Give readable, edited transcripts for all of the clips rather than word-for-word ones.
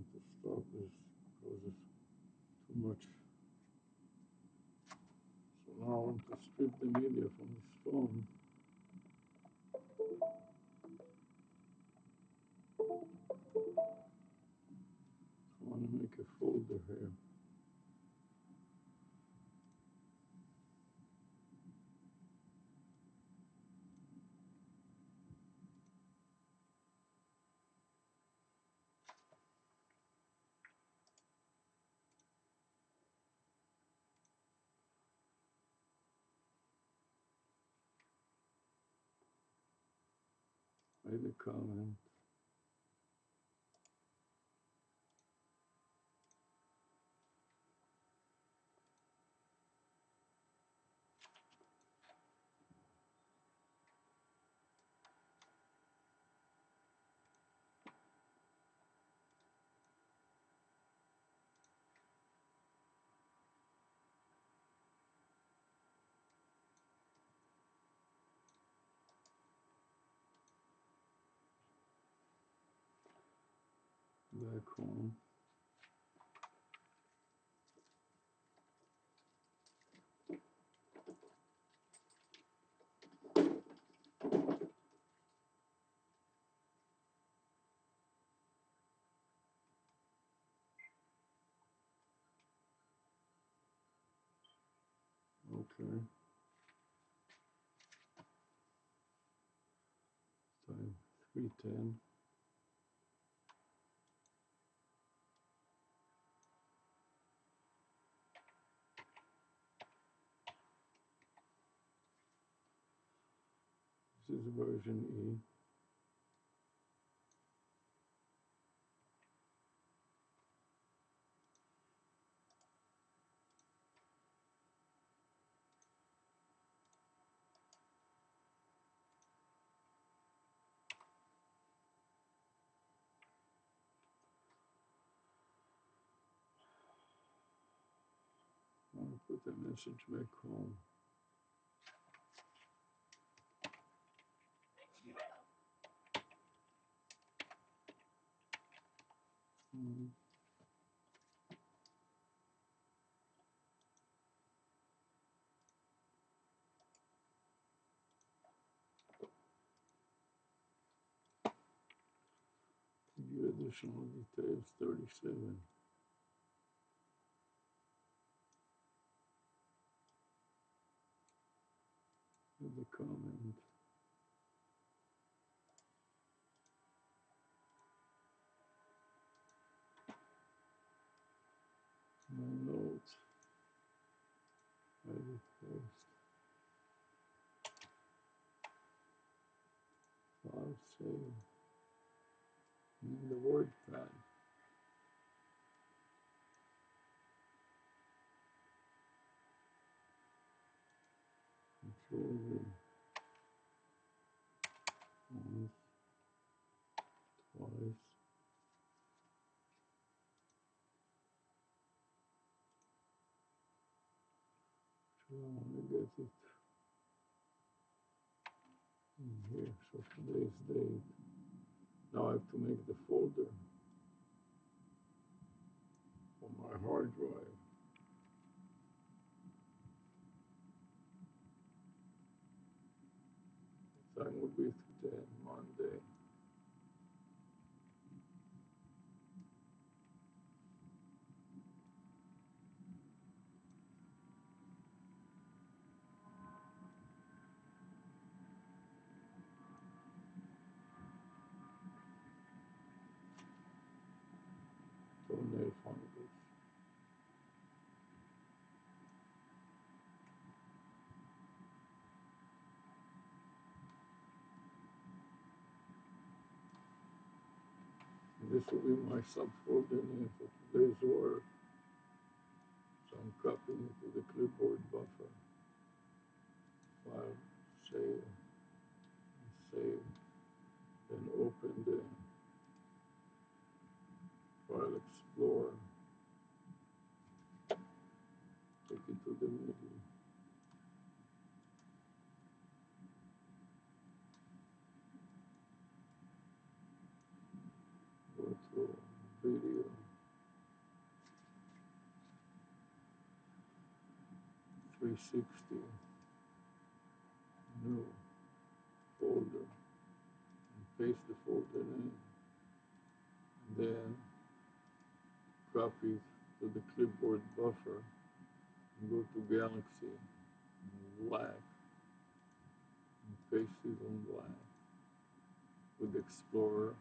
going to stop this because it's too much. So now I want to strip the media from this phone. I want to make a folder here. Write a comment. Back home. Okay. Time 3:10. This is version E. I'll put a message back home. View additional details 37. Add the comment. My notes. Edit post. File save. In the word pad. Control V. Once. Twice. So I want to get it in here. So today's date. Now I have to make the folder on my hard drive. Time would be today, Monday. Toenail fibers. This will be my subfolder name for today's work. So I'm copying it to the clipboard buffer. File, save, save. Then open the File Explorer. Take it to the middle. Go to video. 360, new folder, and paste the folder in. Then copy to the clipboard buffer and go to Galaxy and black and paste it on black with Explorer,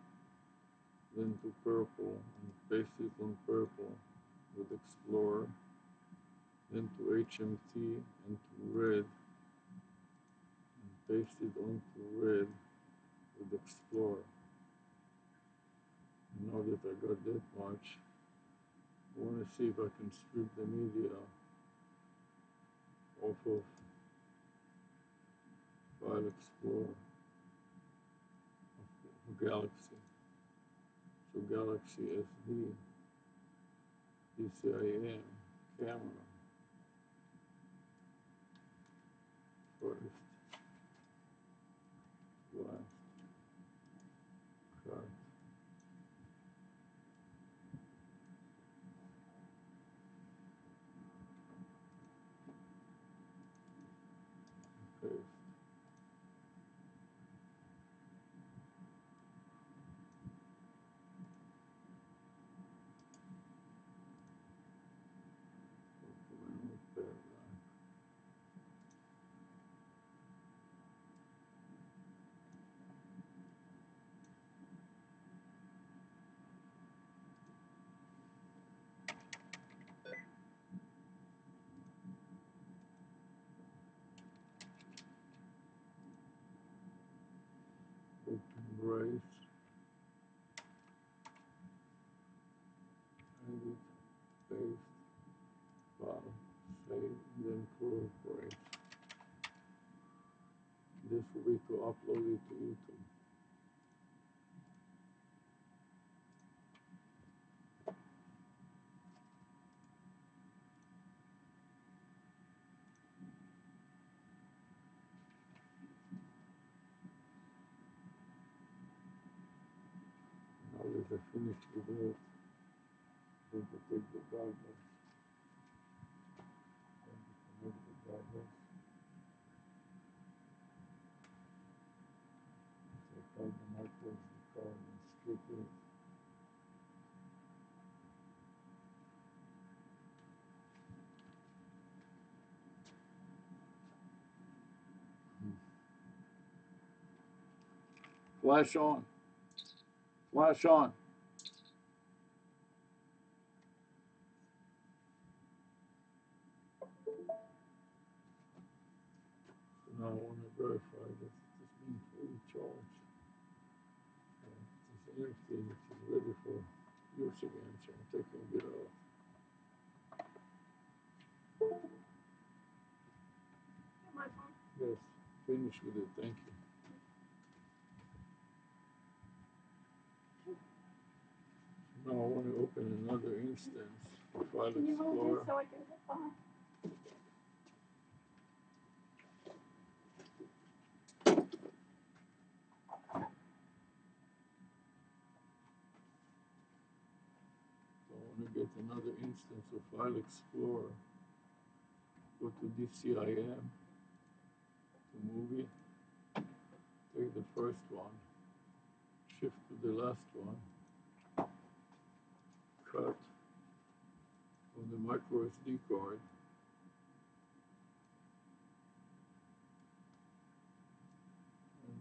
then to purple and paste it on purple with Explorer, then to HMT and to red and paste it onto red with Explorer. And now that I got that much, I want to see if I can strip the media off of File Explorer of Galaxy. So Galaxy SD, DCIM, camera, first, last, cut, paste. Open brace, edit, paste, file, save, and then close brace. This will be to upload it to YouTube. Now that I finished with it, I'm going to take the goggles. Connect the goggles. Take out the micro SD card and strip it. Flash on. Flash on. So now I want to verify that it has been fully charged. It's empty, it is ready for use again, so I'm taking it out. Yes, finish with it, thank you. Now I want to open another instance of File Explorer. So I can hit on. So I want to get another instance of File Explorer. Go to DCIM, to Movie, take the first one, shift to the last one, cut on the micro SD card, and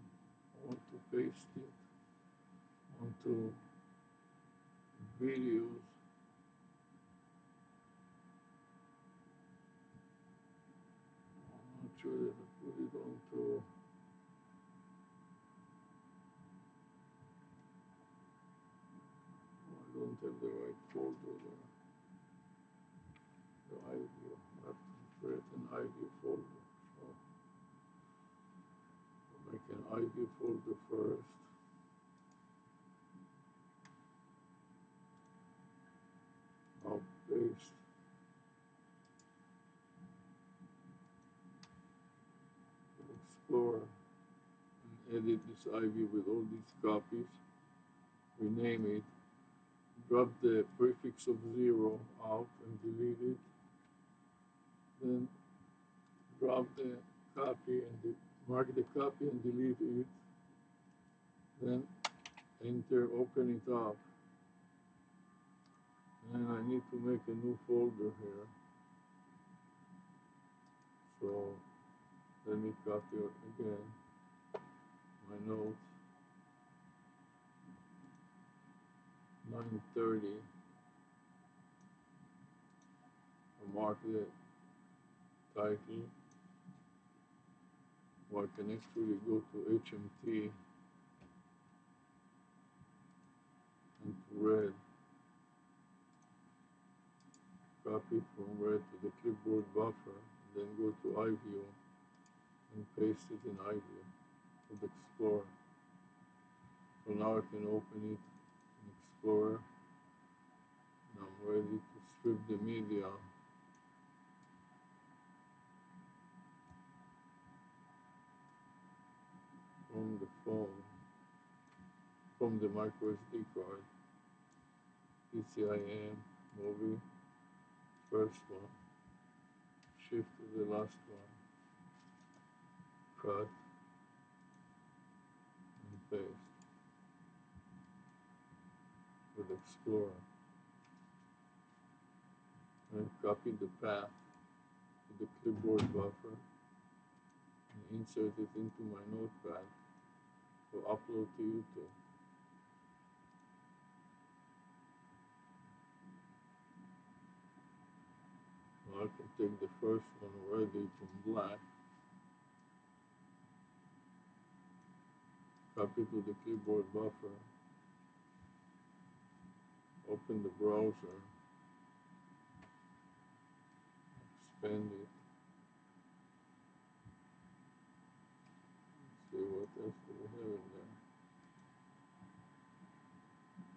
I want to paste it onto videos. I'm not sure that I put it onto I don't have the right folder there. The iView. I have to create an iView folder. So I'll make an iView folder first. I'll paste Explorer and edit this iView with all these copies. Rename it. Drop the prefix of 0 out and delete it. Then drop the copy and mark the copy and delete it. Then enter, open it up. And I need to make a new folder here. So let me copy it again. My notes, 9:30. I mark the title. Or I can actually go to HMT and to red. Copy from red to the clipboard buffer. And then go to iView and paste it in iView with Explorer. So now I can open it in Explorer. And I'm ready to strip the media from the phone, from the micro SD card. PCIM, movie, first one, shift to the last one, cut, and paste with Explorer. And copy the path to the clipboard buffer and insert it into my notepad to upload to YouTube. Now I can take the first one already from black, copy to the clipboard buffer, open the browser, expand it, see what else do we have in there.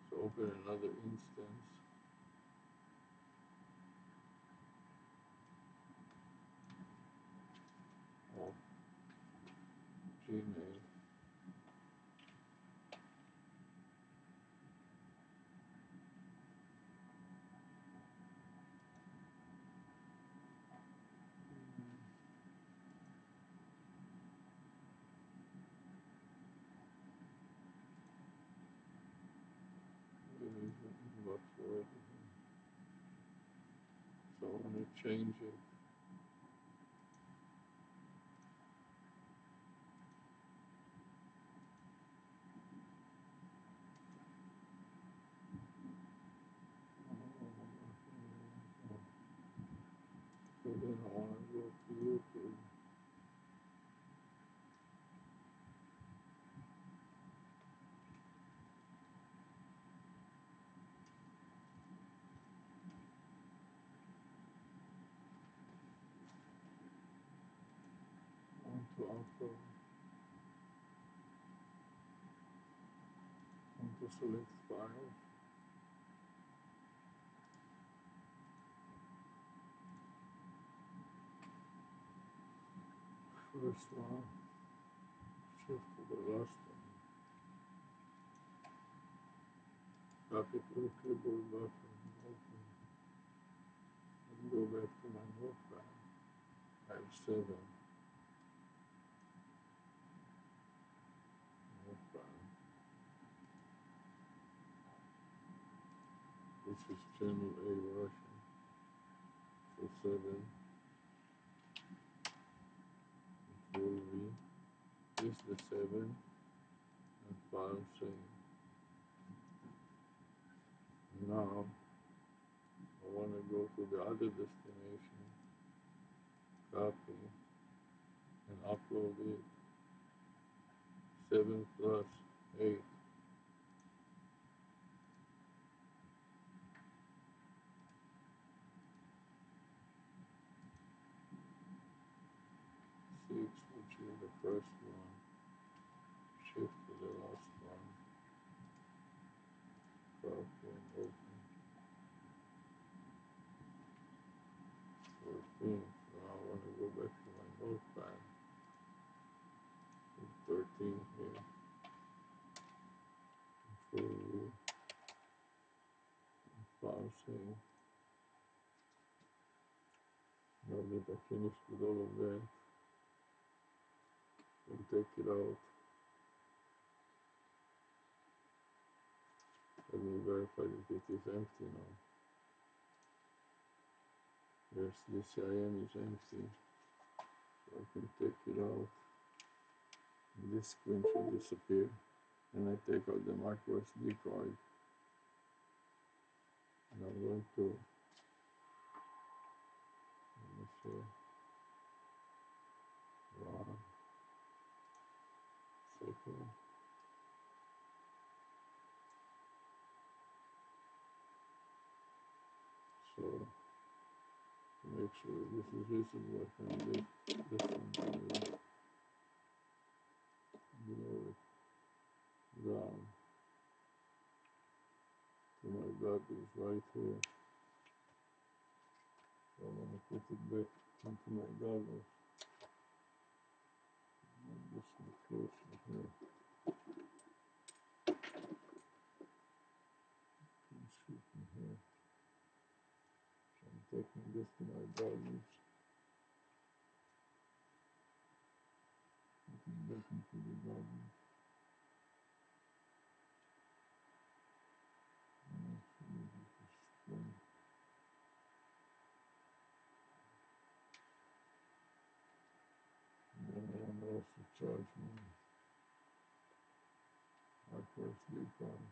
So open another instance. Of Gmail. Inbox word. So I want to change it. So then I want to go to YouTube. I want to upload. I want to select files. First one. Shift to the last one. Copy to the clipboard buffer and open. And go back to my notepad. I have 7. Notepad. This is channel A Russian. So 7. Full V. This is the 7. And file save. Now I want to go to the other destination, copy, and upload it. 7 plus 8. 6, which is the first one. Shift to the last one. Copy and open. 14. Now I want to go back to my notepad. 13 here. Full file save. Now that I finished with all of that, I'll take it out. Let me verify that it is empty now. Yes, the CIM is empty. So I can take it out. And this screen should disappear. And I take out the micro SD card. And I'm going to, let me see, 1 second. So to make sure this is visible, I can lift this one below it down to my goggles right here. So I'm going to put it back into my goggles. And this one closer here. Can shoot in here. So I'm taking this to my goggles. Putting it back into the goggles. And then I want to also charge my first SD card.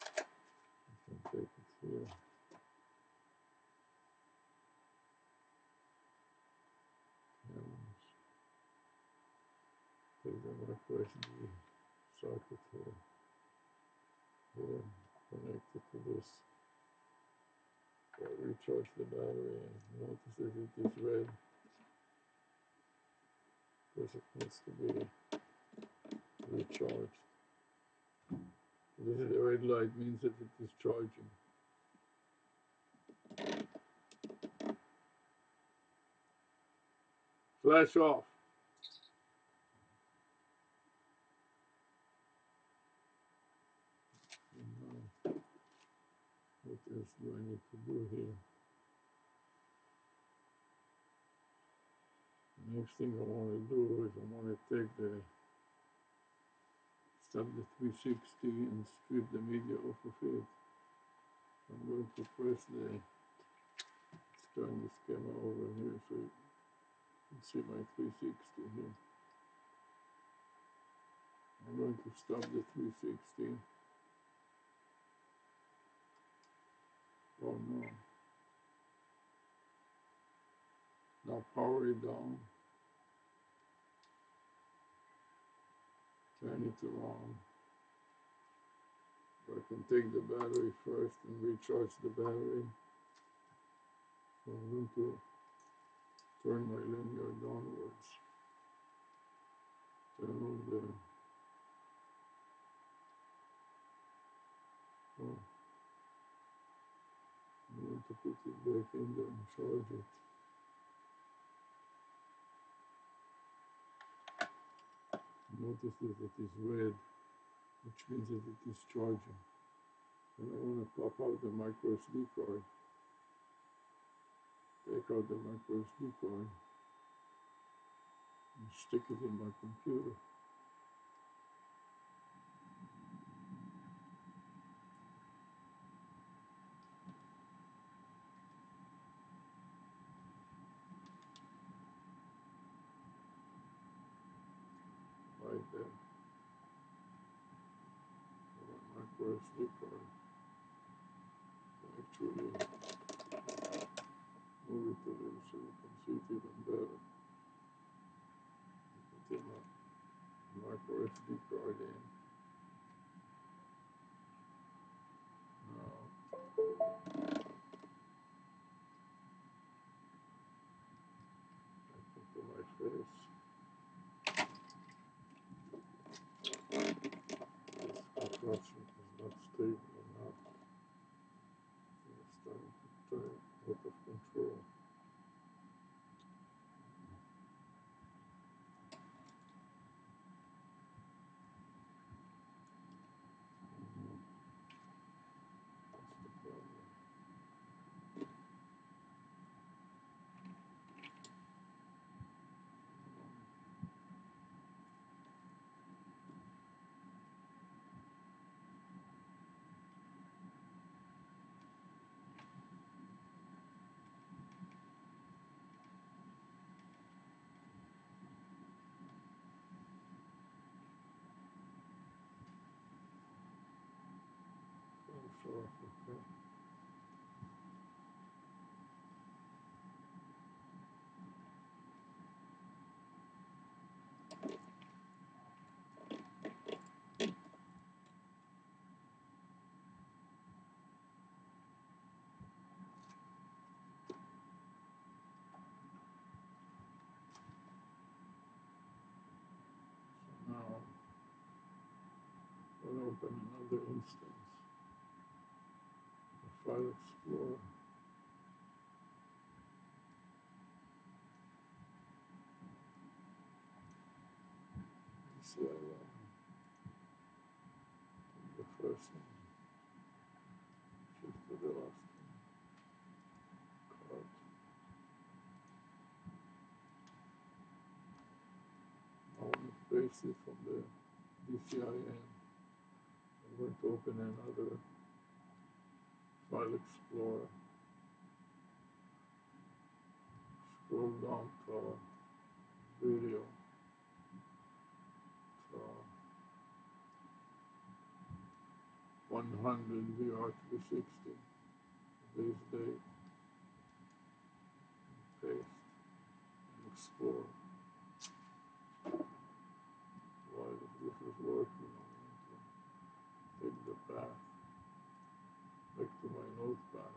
I can take it here. And take the micro SD socket here. Here, connect it to this. So I recharge the battery and notice that it is red because it needs to be recharged. This is the red light means that it is charging. Flash off. Now, what else do I need to do here? The next thing I want to do is I want to take stop the 360 and strip the media off of it. I'm going to press let's turn this camera over here so you can see my 360 here. I'm going to stop the 360. Oh no. Now power it down. Turn it around. I can take the battery first and recharge the battery. So I'm going to turn my linear downwards. Turn on the I'm going to put it back in there and charge it. Notice that it is red, which means that it is charging. And I want to pop out the micro SD card. Take out the micro SD card and stick it in my computer. Right there. My micro SD card. Actually, move it a little so you can see it even better. Put my micro SD card in. Now, I put to my face. This construction is not stable enough. It's starting to turn out of control. off, okay. So now we'll open another instance, the File Explorer. See, the first one, shift to the last one, card. I want to paste it from the DCIN. I'm going to open another File Explorer. Scroll down to Video, to 100 VR360, today's date, paste, and explore. While this is working, I'm going to take the path back to my notepad.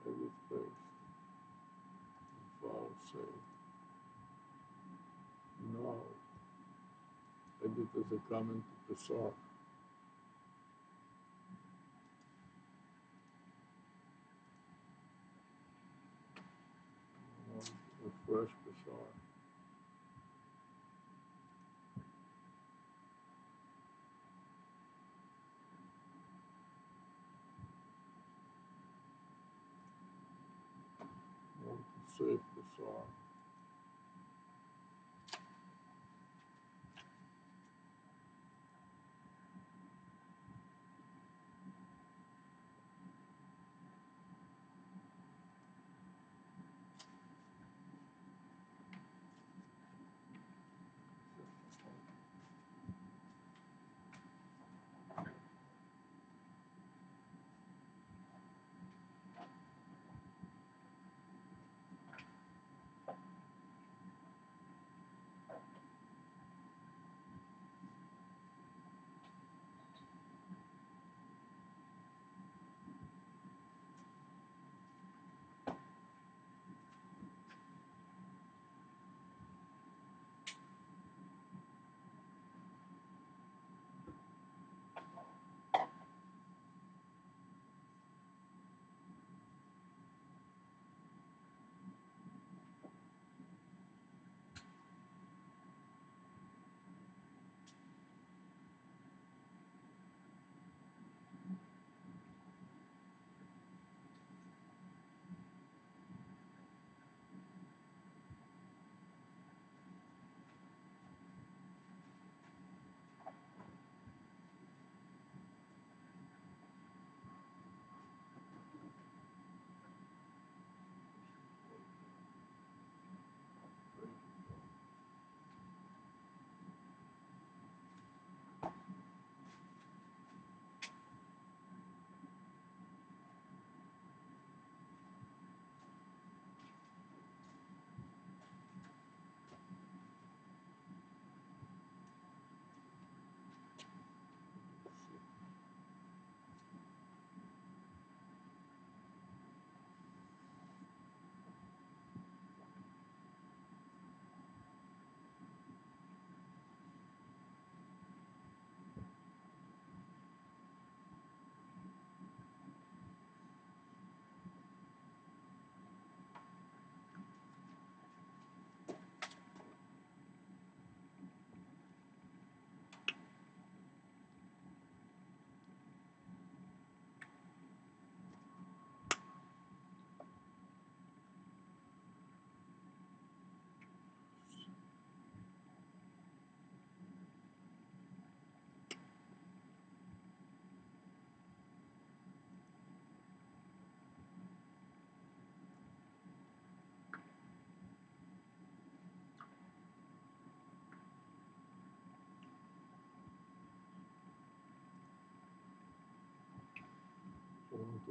Edit, paste, and file save. Now, edit as a comment to Pessar. Refresh Pessar. Want to save Pessar.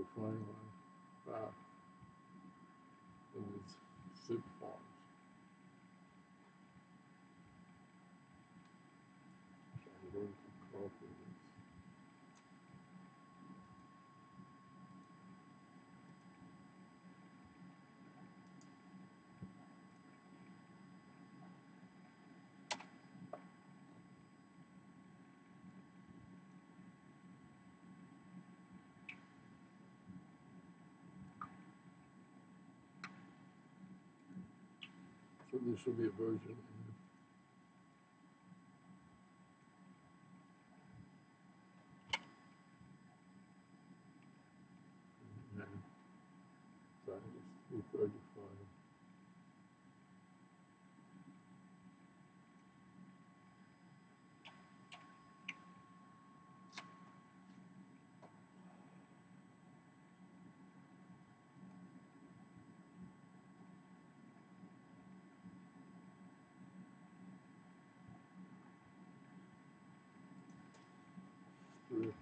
to find my path in these zip files. So I'm going to copy this. So this will be a version. And size is 335. Strip.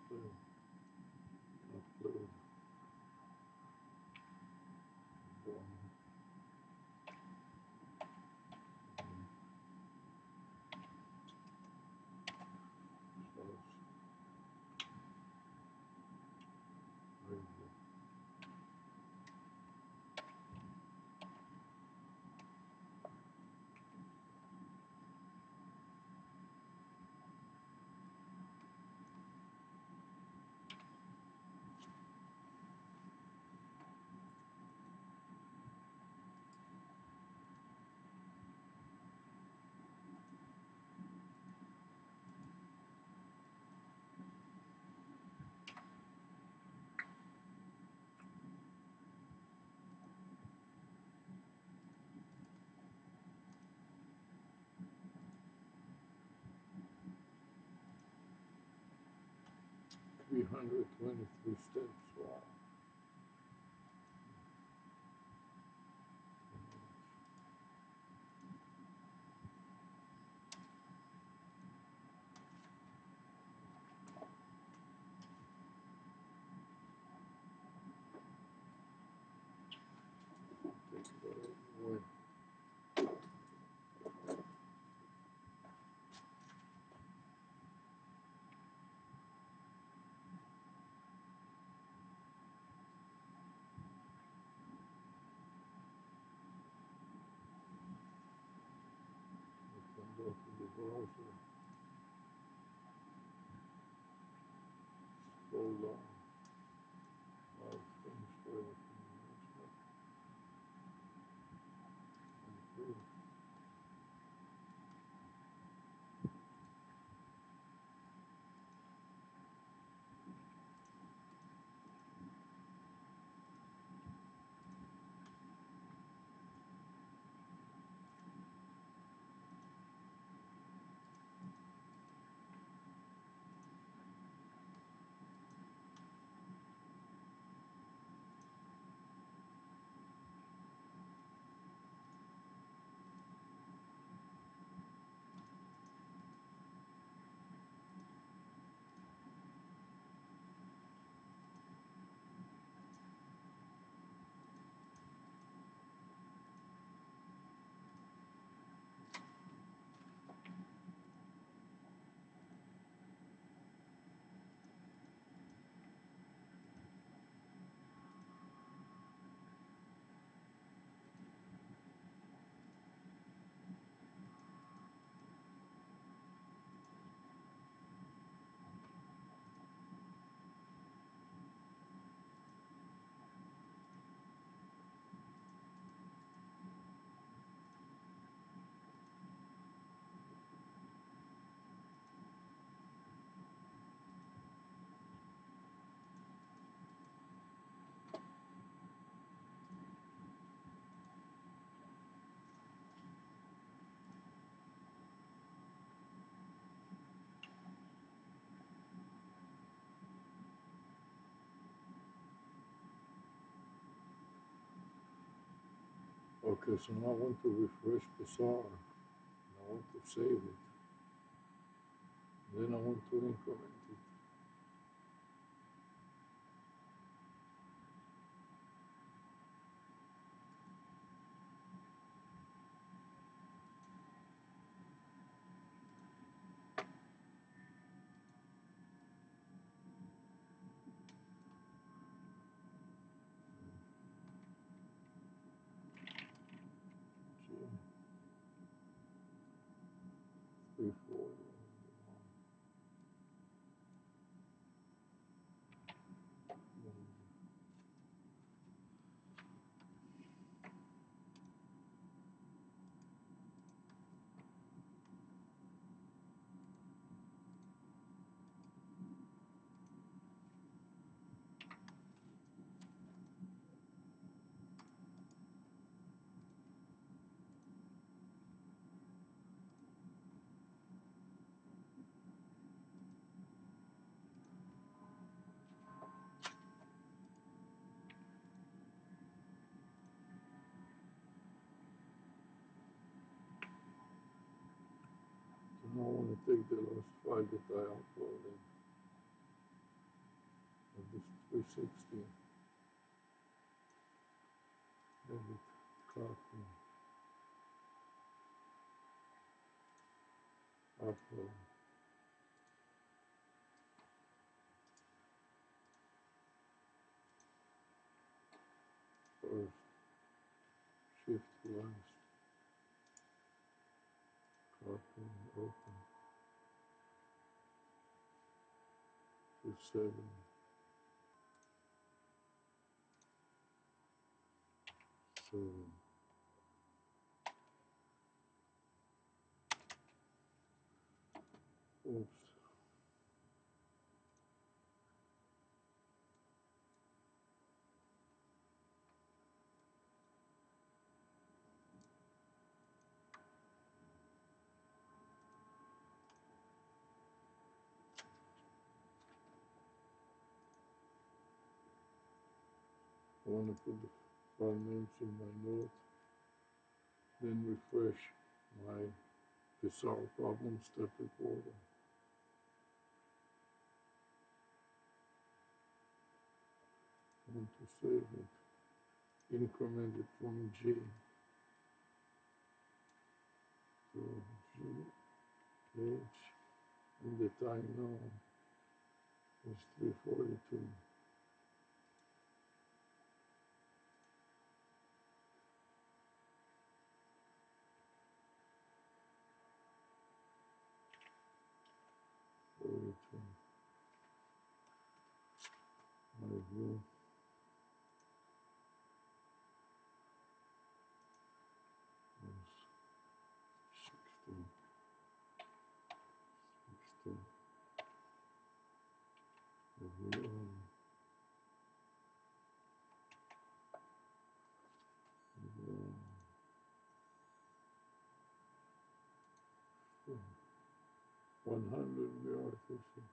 So upload one. Source. Radio. 323 steps. Wow. Take it all away. I can go to the browser. Scroll down. I'll finish everything. Improve. Okay, so now I want to refresh the SAR. I want to save it. Then I want to increment it. So 340. So now I want to take the last file that I uploaded of this 360. Edit, copy, upload. First, shift last, copy, open, to 7. So, oops. I want to put the file names in my note, then refresh my bizarre problem step recorder. I want to save it, increment it from G to G, H, and the time now is 3:42. MyVideo is 16, 16. MyVideo 100 VRT6.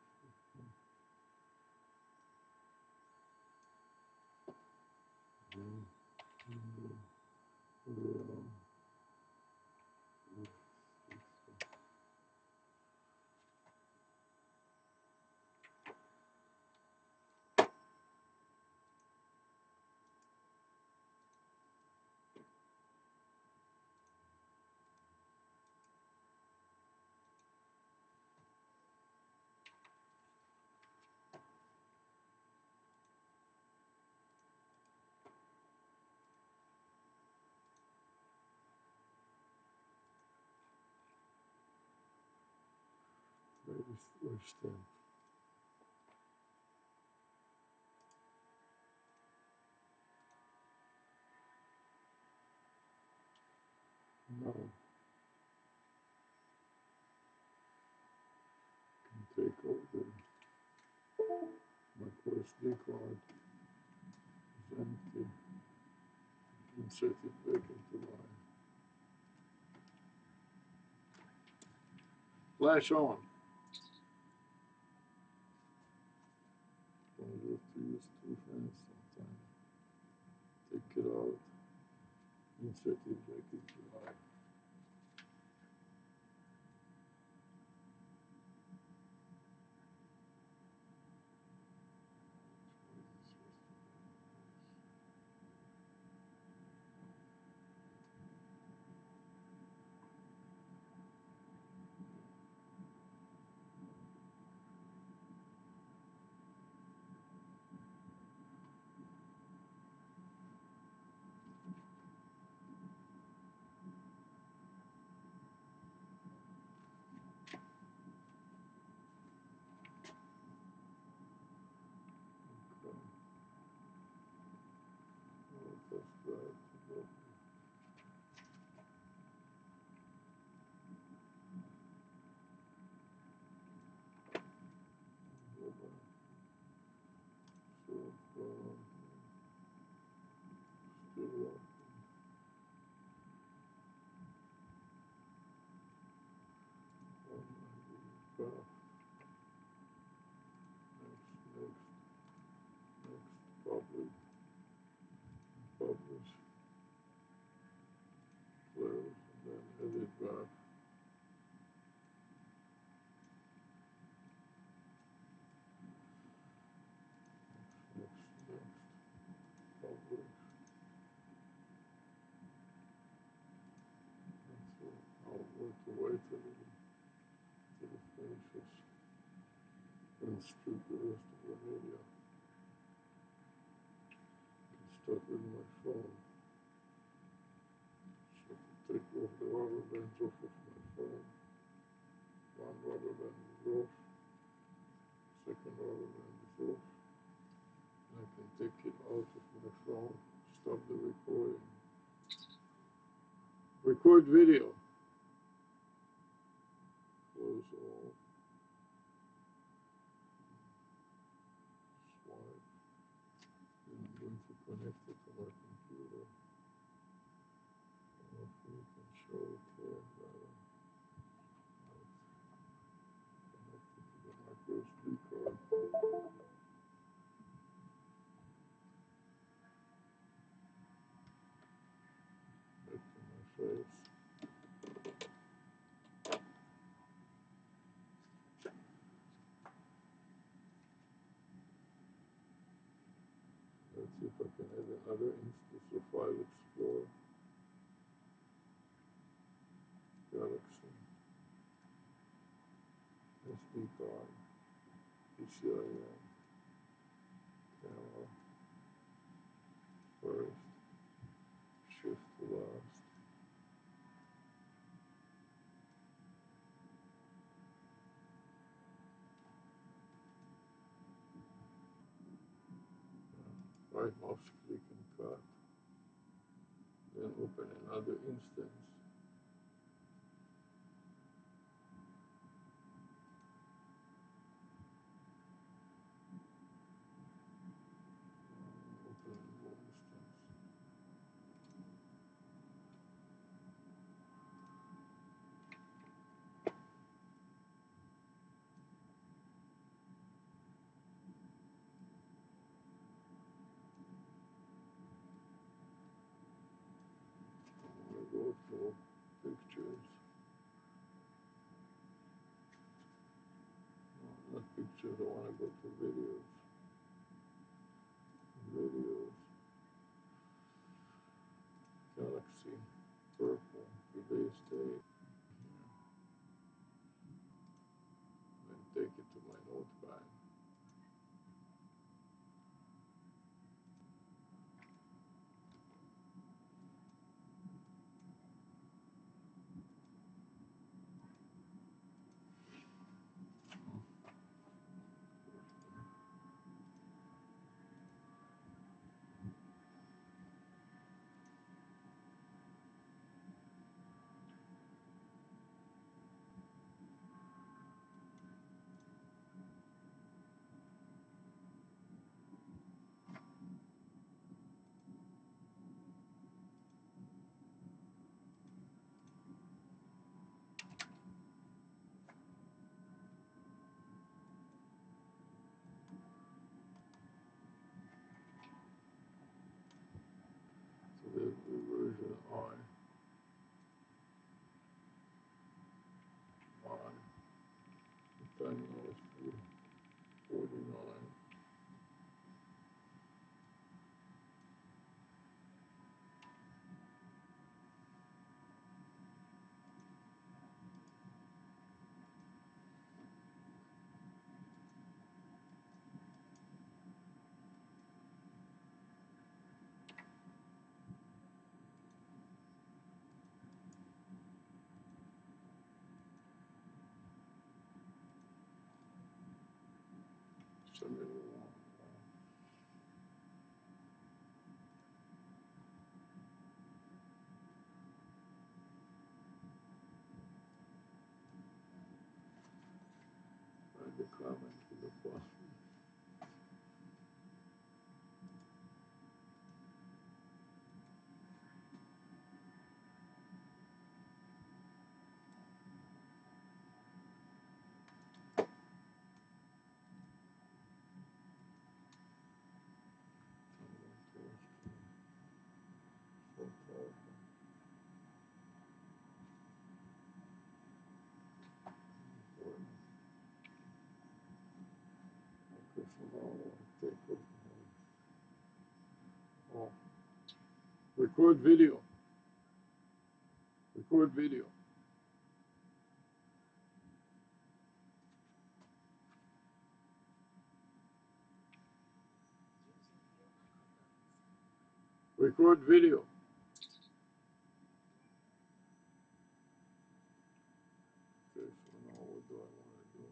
Very step. Now I can take out my SD card is empty. Insert it back into my flash on. Don't have to use two hands sometimes. Take it out Insert it like if you like. Okay. I'll just drag to the go back. So from still up. Back. Next, public, publish, close, and then edit back. Next, publish. And so I'll wait to wait a little till it finishes and strip the rest of the media. I'll start with my phone. So to take off the rubber bands off of my phone. One rubber band is off, second rubber band is off. And I can take it out of my phone, stop the recording. Record video. Close all. Swipe. And I'm going to connect it to my computer. Hopefully you can show it here better. Connect it to the micro SD card. Back to my face. Let's see if I can add another instance of File Explorer. Galaxy. SD card. PCIe. Camera. First. Shift to last. Right mouse click and cut. Then open another instance. Open a new instance. I'm gonna go to pictures. No, not pictures, I wanna go to videos. Videos. Galaxy. Purple. Today's date. Then take it to my notepad. 71. Find the comment to the bottom. Okay, so now I'll take off. Oh, record video. Record video. Record video. Okay, so now what do I want to do?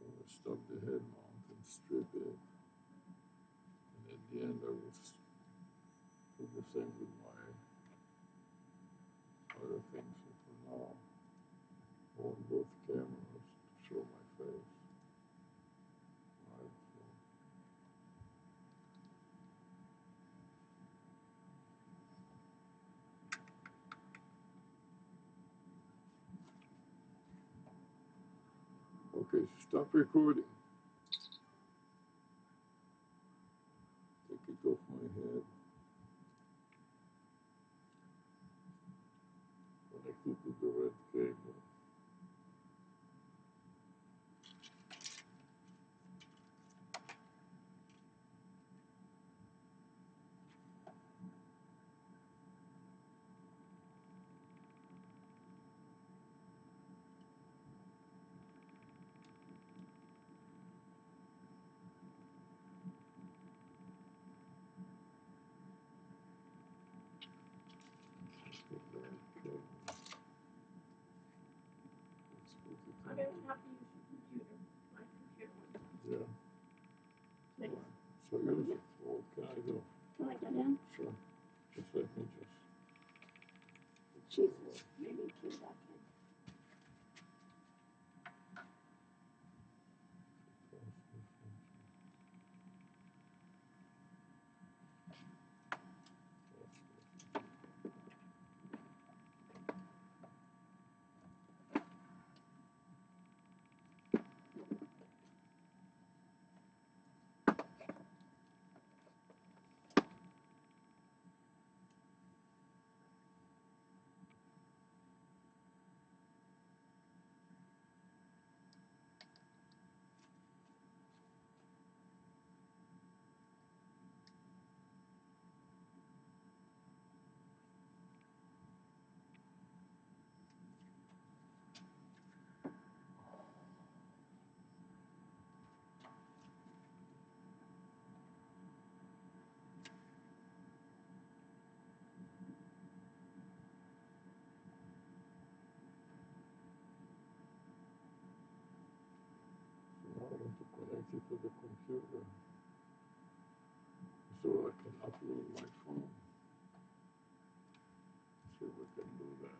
I want to stop the head mount and strip it. And at the end I will do the same with my other things. So for now, I want both cameras to show my face. Right, so okay, stop recording. Take it off my head. Connect it to the red cable. The red cable. Let's put it I in. don't have to use your computer. My computer went down. Yeah. Please. So use it. What can I do? Can I get in? Sure. Just let me just. Jesus, maybe came back in. Now I want to connect it to the computer so I can upload my phone. See if I can do that.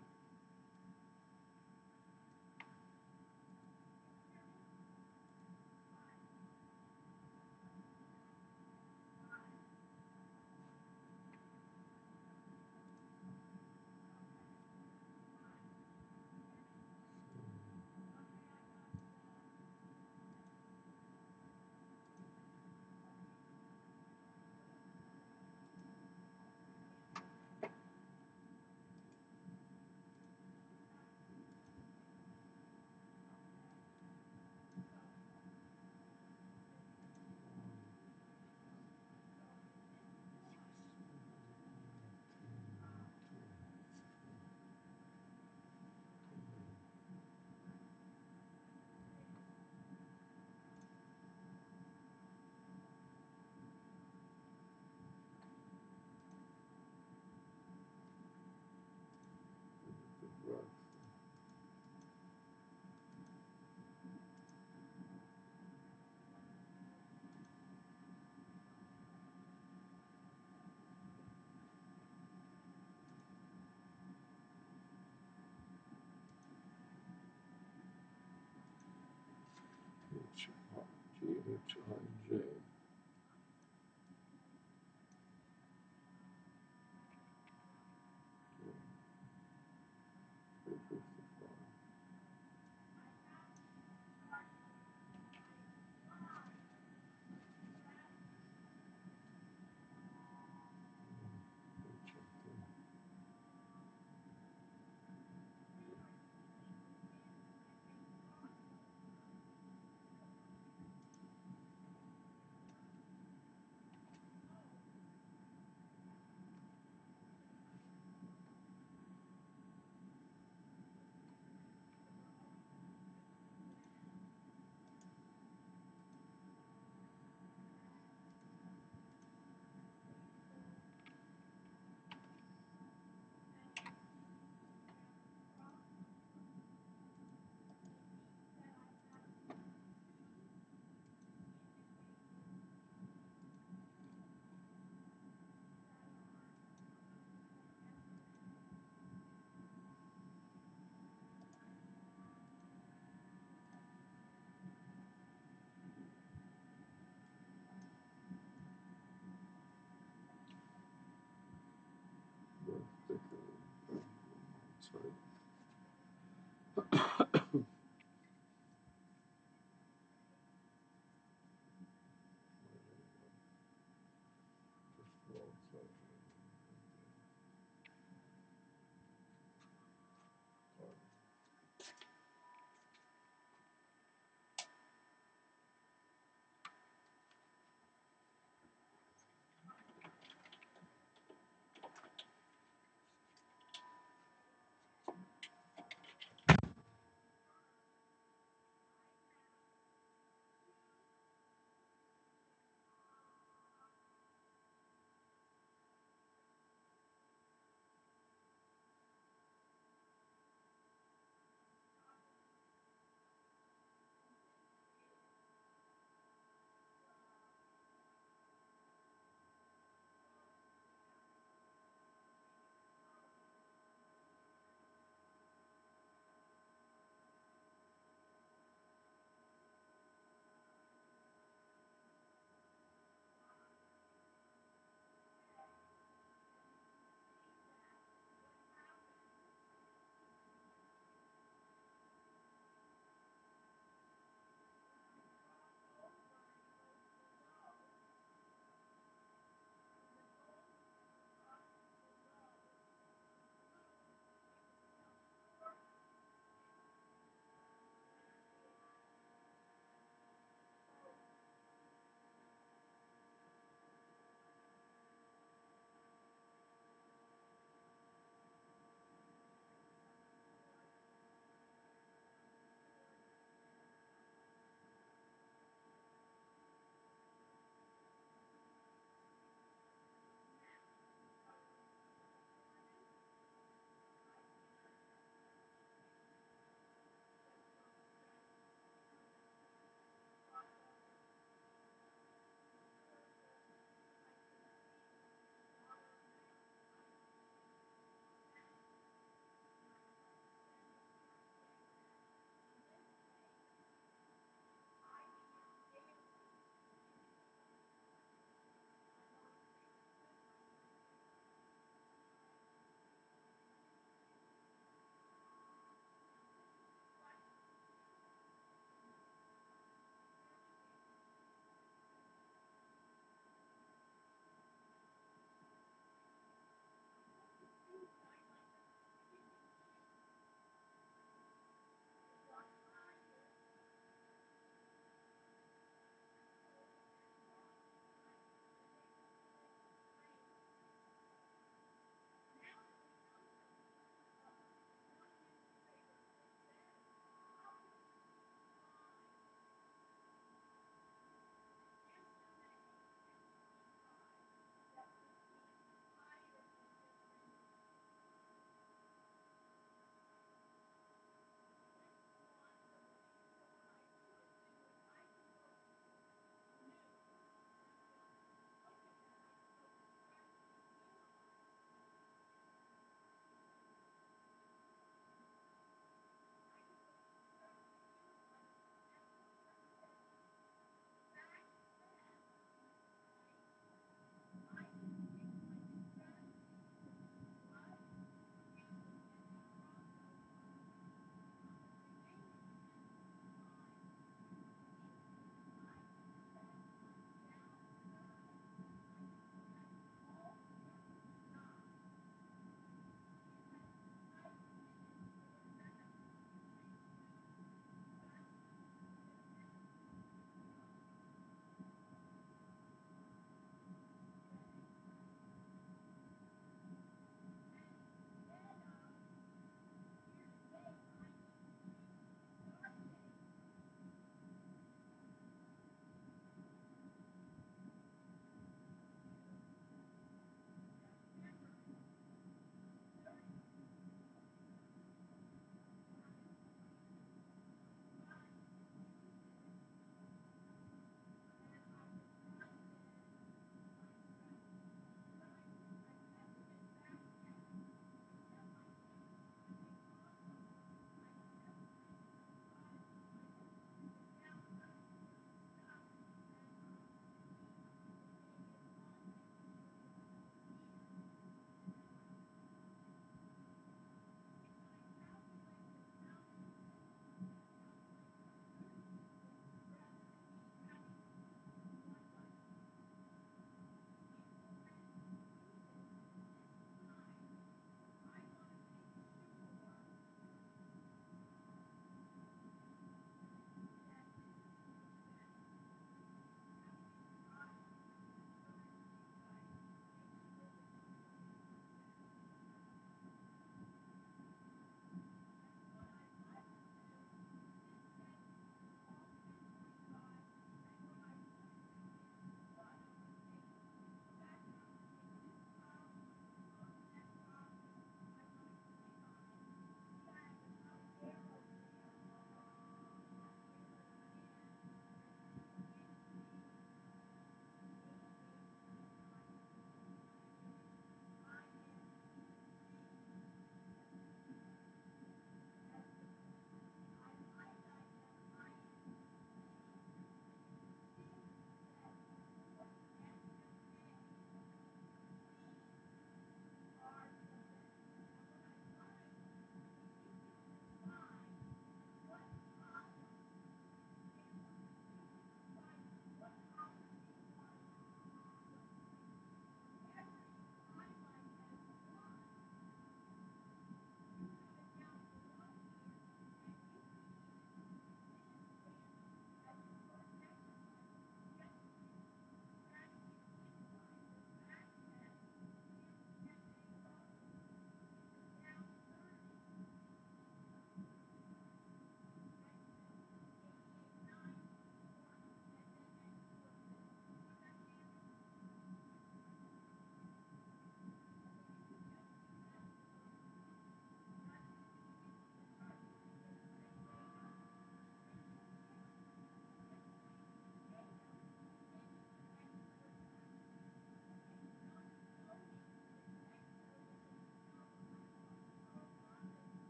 John J. 355. Sorry.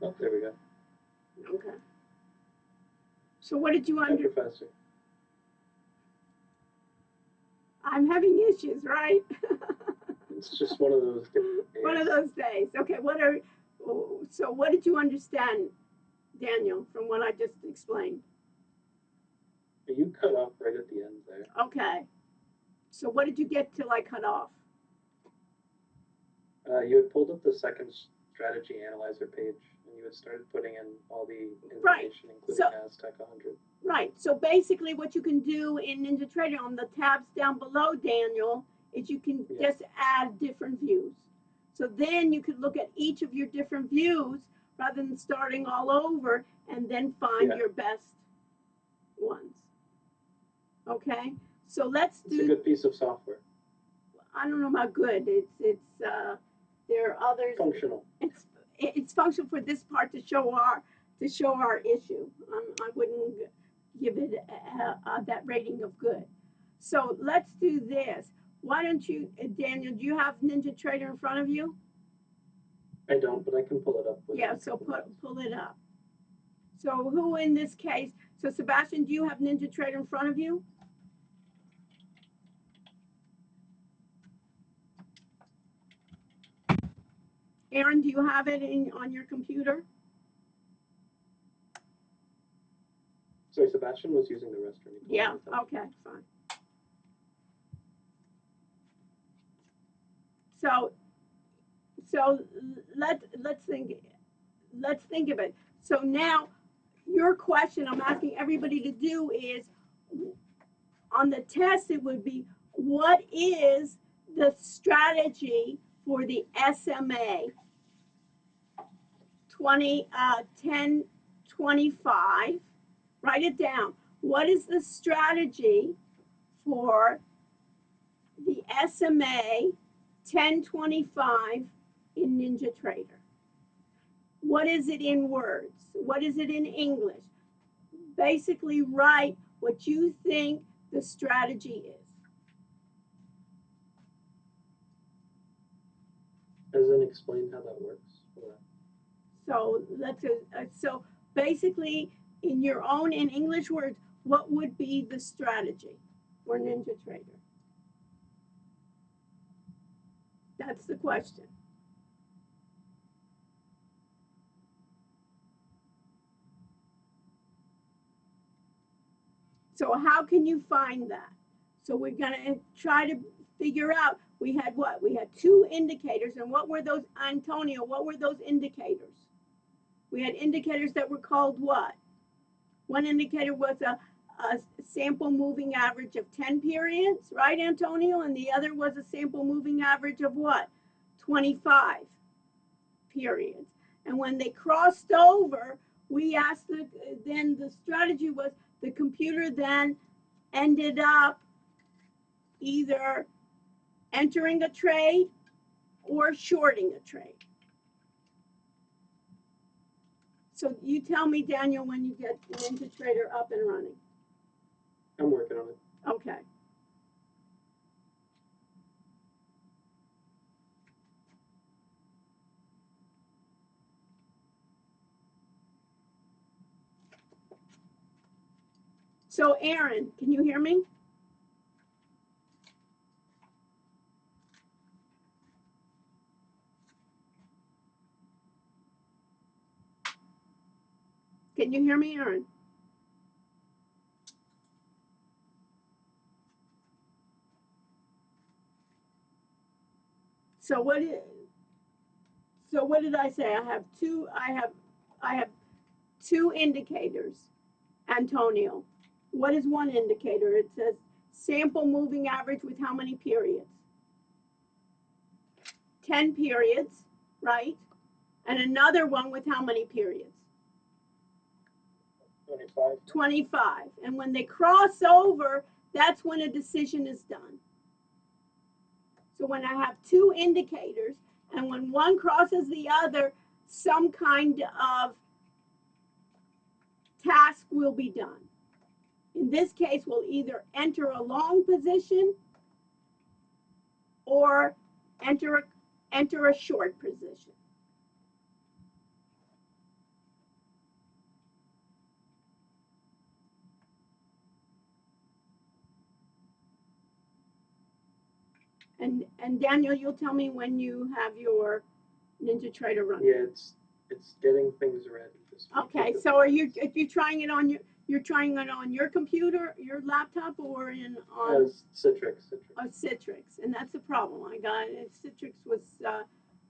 Oh, there we go. Okay. So what did you Hi, under? Professor. I'm having issues, right? It's just one of those days. One of those days. Okay. So what did you understand, Daniel, from what I just explained? You cut off right at the end there. Okay. So what did you get till I cut off? You had pulled up the second strategy analyzer page, and you had started putting in all the information, including Aztec 100. Right. So basically what you can do in NinjaTrader on the tabs down below, Daniel, is you can just add different views. So then you could look at each of your different views rather than starting all over and then find your best ones. Okay? So let's do. It's a good piece of software. I don't know about good. There are others. Functional. It's functional for this part to show our issue. I wouldn't give it that rating of good. So let's do this. Why don't you, Daniel? Do you have NinjaTrader in front of you? I don't, but I can pull it up. Yeah. So pull it up. So who in this case? So Sebastian, do you have NinjaTrader in front of you? Aaron, do you have it on your computer? Sorry, Sebastian was using the restroom. Yeah, okay, fine. So let's think of it. So now your question I'm asking everybody to do is, on the test it would be, what is the strategy for the SMA 1025? Write it down. What is the strategy for the SMA 1025 in NinjaTrader? What is it in words? What is it in English? Basically write what you think the strategy is. Doesn't explain how that works. So so basically, in your own, in English words, what would be the strategy for NinjaTrader? That's the question. So how can you find that? So we're going to try to figure out, we had what? We had two indicators, and what were those, Antonio, what were those indicators? We had indicators that were called what? One indicator was a sample moving average of 10 periods, right, Antonio? And the other was a sample moving average of what? 25 periods. And when they crossed over, we asked, then the strategy was the computer then ended up either entering a trade or shorting a trade. So you tell me, Daniel, when you get NinjaTrader up and running. I'm working on it. Okay. So Aaron, can you hear me? Can you hear me, Aaron? So what did I say? I have two indicators, Antonio. What is one indicator? It says sample moving average with how many periods? 10 periods, right? And another one with how many periods? 25. 25. And when they cross over, that's when a decision is done. So when I have two indicators, and when one crosses the other, some kind of task will be done. In this case, we'll either enter a long position or enter a short position. And Daniel, you'll tell me when you have your NinjaTrader running. Yeah, it's getting things ready. Okay, so are you trying it on you're trying it on your computer, your laptop, or on Citrix? Citrix, and that's the problem. I got Citrix was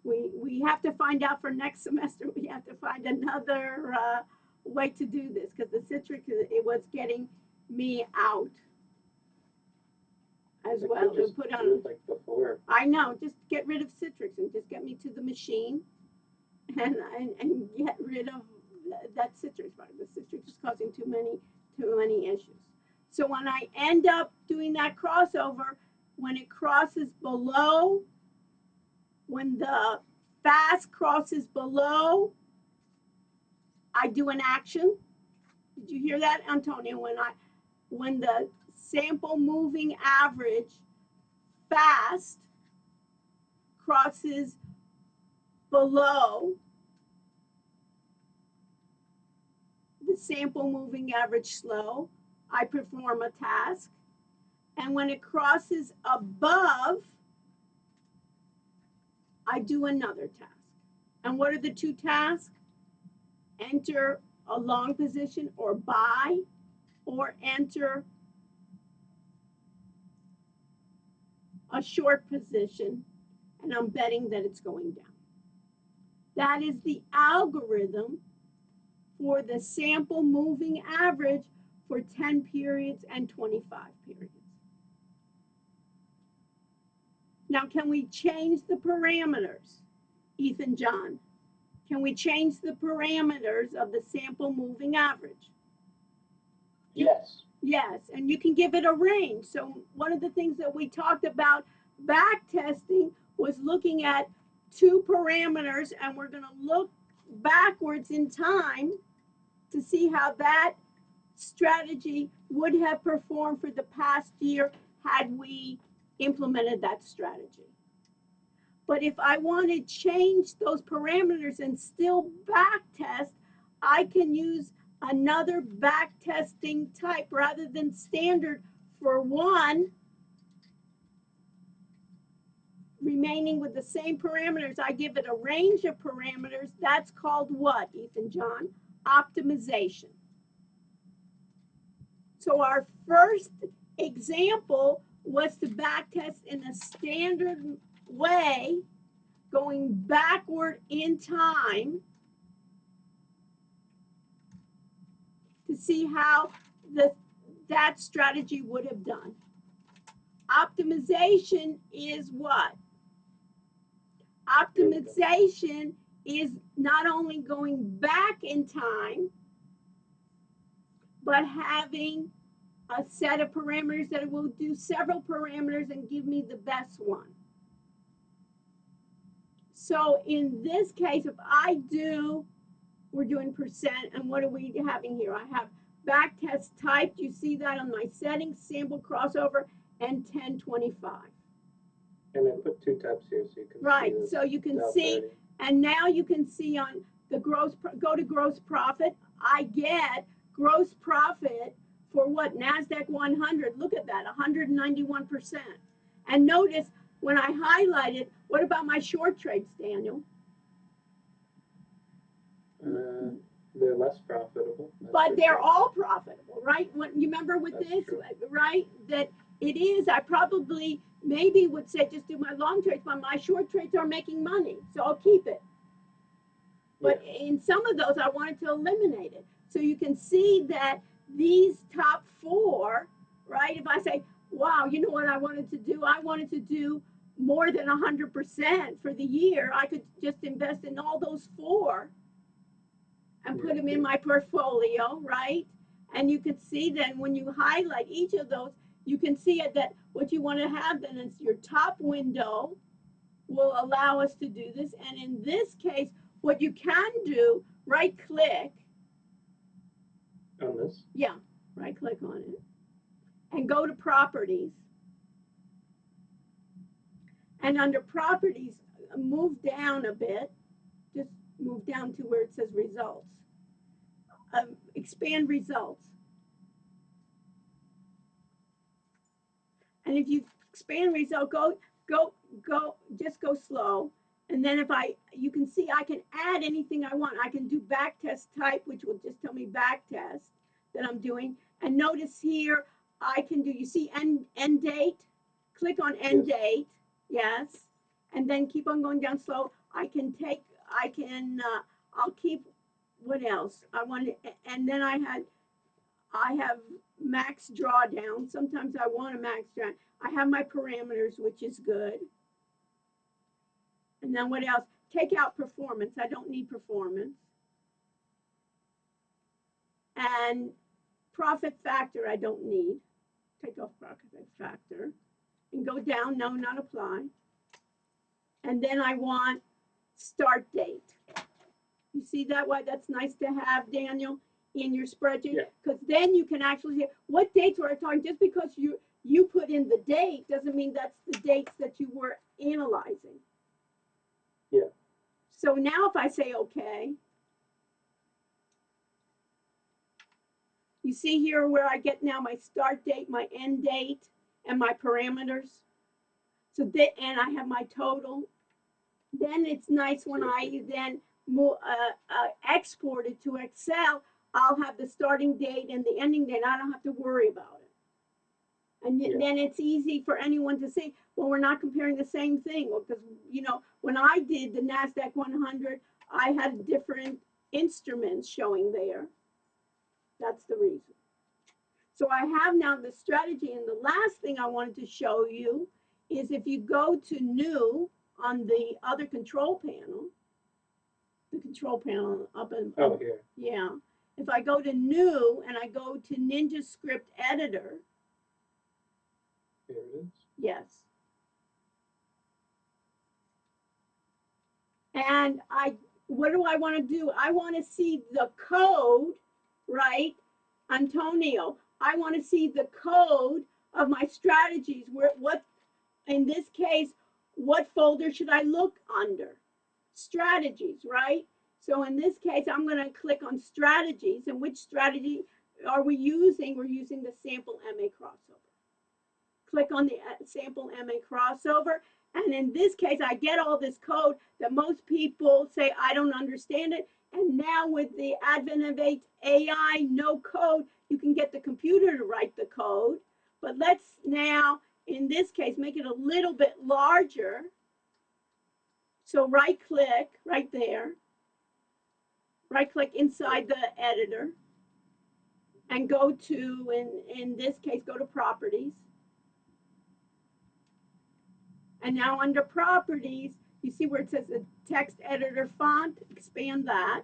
we have to find out for next semester. We have to find another way to do this because the Citrix it was getting me out as well. Just put on it like before. I know, just get rid of Citrix and just get me to the machine, and get rid of that Citrix part. The Citrix is causing too many issues. So when I end up doing that crossover, when it crosses below, when the fast crosses below, I do an action. Did you hear that, Antonio? When the sample moving average fast crosses below the sample moving average slow, I perform a task. And when it crosses above, I do another task. And what are the two tasks? Enter a long position or buy, or enter a short position, and I'm betting that it's going down. That is the algorithm for the sample moving average for 10 periods and 25 periods. Now, can we change the parameters, Ethan John? Can we change the parameters of the sample moving average? Yes. Yes, and you can give it a range. So one of the things that we talked about back testing was looking at two parameters, and we're going to look backwards in time to see how that strategy would have performed for the past year had we implemented that strategy. But if I want to change those parameters and still back test, I can use another back testing type rather than standard for one, remaining with the same parameters. I give it a range of parameters. That's called what, Ethan John? Optimization. So our first example was to back test in a standard way, going backward in time to see how that strategy would have done. Optimization is what? Optimization is not only going back in time, but having a set of parameters that will do several parameters and give me the best one. So in this case, if I do, we're doing percent, and what are we having here? I have back test type. You see that on my settings, sample crossover, and 1025. And I put two tabs here so you can right, see. Right, so you can see, and now you can see on the go to gross profit. I get gross profit for what? NASDAQ 100. Look at that, 191%. And notice when I highlighted, what about my short trades, Daniel? They're less profitable. But they're all profitable, right? When you remember with That's this, true. right? That it is, I probably maybe would say just do my long trades, but my short trades are making money, so I'll keep it. But in some of those, I wanted to eliminate it. So you can see that these top four, right? If I say, wow, you know what I wanted to do? I wanted to do more than 100% for the year. I could just invest in all those four and put them in my portfolio, right? And you could see then when you highlight each of those, you can see it that what you want to have then is your top window will allow us to do this. And in this case, what you can do, right click. On this? Yeah, right click on it. And go to properties. And under properties, move down a bit. Just move down to where it says results. Expand results. And if you expand result, go go slow. And then you can see I can add anything I want. I can do backtest type, which will just tell me backtest that I'm doing. And notice here, I can do, you see end date? Click on end date, yes. And then keep on going down slow. I'll keep, what else? And then I have max drawdown. Sometimes I want a max drawdown. I have my parameters, which is good. And then what else? Take out performance. I don't need performance. And profit factor, I don't need. Take off profit factor. And go down, no, not apply. And then I want start date. You see that? Why that's nice to have, Daniel, in your spreadsheet? Because then you can actually see what dates were I talking. Just because you put in the date doesn't mean that's the dates that you were analyzing. Yeah. So now if I say okay, you see here where I get now my start date, my end date, and my parameters. So and I have my total. Then it's nice when I then export it to Excel. I'll have the starting date and the ending date. I don't have to worry about it. And then it's easy for anyone to see, well, we're not comparing the same thing. Well, because, when I did the NASDAQ 100, I had different instruments showing there. That's the reason. So I have now the strategy. And the last thing I wanted to show you is if you go to new on the other control panel, the control panel up in, here. Yeah. If I go to new and I go to Ninja Script Editor. Here it is. Yes. And what do I want to do? I want to see the code, right? Antonio, I want to see the code of my strategies. In this case, what folder should I look under? Strategies, right? So in this case, I'm going to click on strategies. And which strategy are we using? We're using the sample MA crossover. Click on the sample MA crossover. And in this case, I get all this code that most people say, I don't understand it. And now with the advent of AI, no code, you can get the computer to write the code. But let's now, in this case, make it a little bit larger. So right click right there. Right click inside the editor. And go to, in this case, go to properties. And now under properties, you see where it says the text editor font, expand that.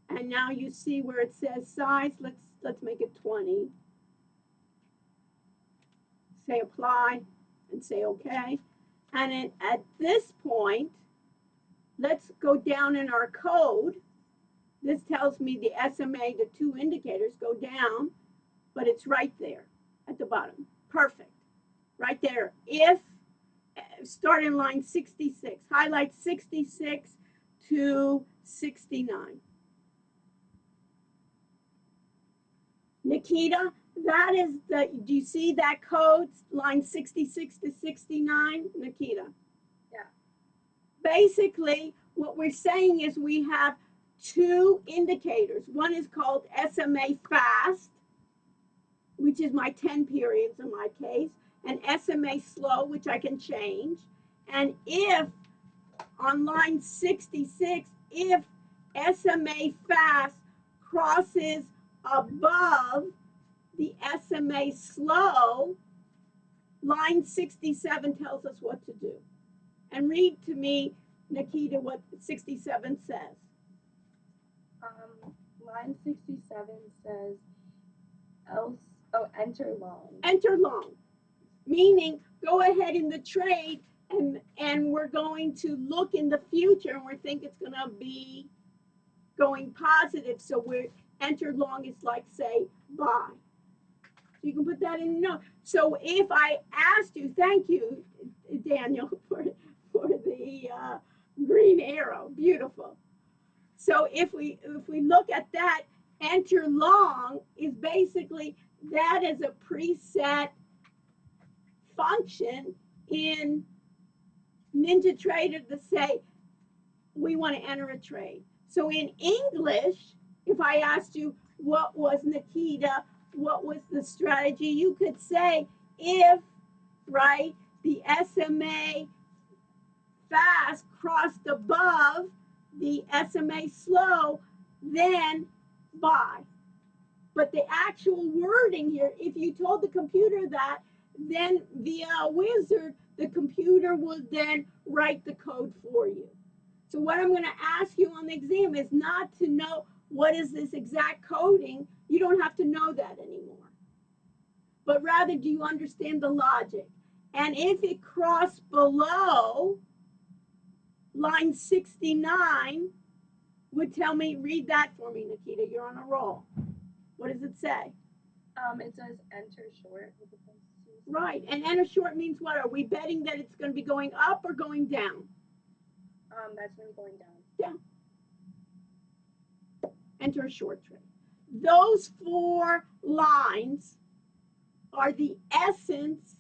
And now you see where it says size, let's make it 20. Say apply and say okay. And then at this point, let's go down in our code. This tells me the SMA, the two indicators go down, but it's right there at the bottom. Perfect. Right there. If, start in line 66, highlight 66 to 69. Nikita, that is do you see that code, line 66 to 69, Nikita? Yeah. Basically, what we're saying is we have two indicators. One is called SMA fast, which is my 10 periods in my case, and SMA slow, which I can change. And if, on line 66, if SMA fast crosses above the SMA slow, line 67 tells us what to do. And read to me, Nikita, what 67 says. Line 67 says, enter long. Enter long, meaning go ahead in the trade and we're going to look in the future and we think it's going to be going positive. So we're enter long is like say buy. You can put that in note. So if I asked you, thank you, Daniel, for the green arrow, beautiful. So if we look at that, enter long is basically that is a preset function in NinjaTrader to say, we want to enter a trade. So in English, if I asked you, what was Nikita, what was the strategy, you could say, if, right, the SMA fast crossed above the SMA slow, then buy. But the actual wording here, if you told the computer that, then via a wizard, the computer will then write the code for you. So what I'm going to ask you on the exam is not to know what is this exact coding. You don't have to know that anymore. But rather, do you understand the logic? And if it crossed below line 69, would tell me, read that for me, Nikita. You're on a roll. What does it say? It says enter short with the parentheses. Right, and enter short means what? Are we betting that it's going to be going up or going down? That's going to be going down. Down. Enter a short trade. Those 4 lines are the essence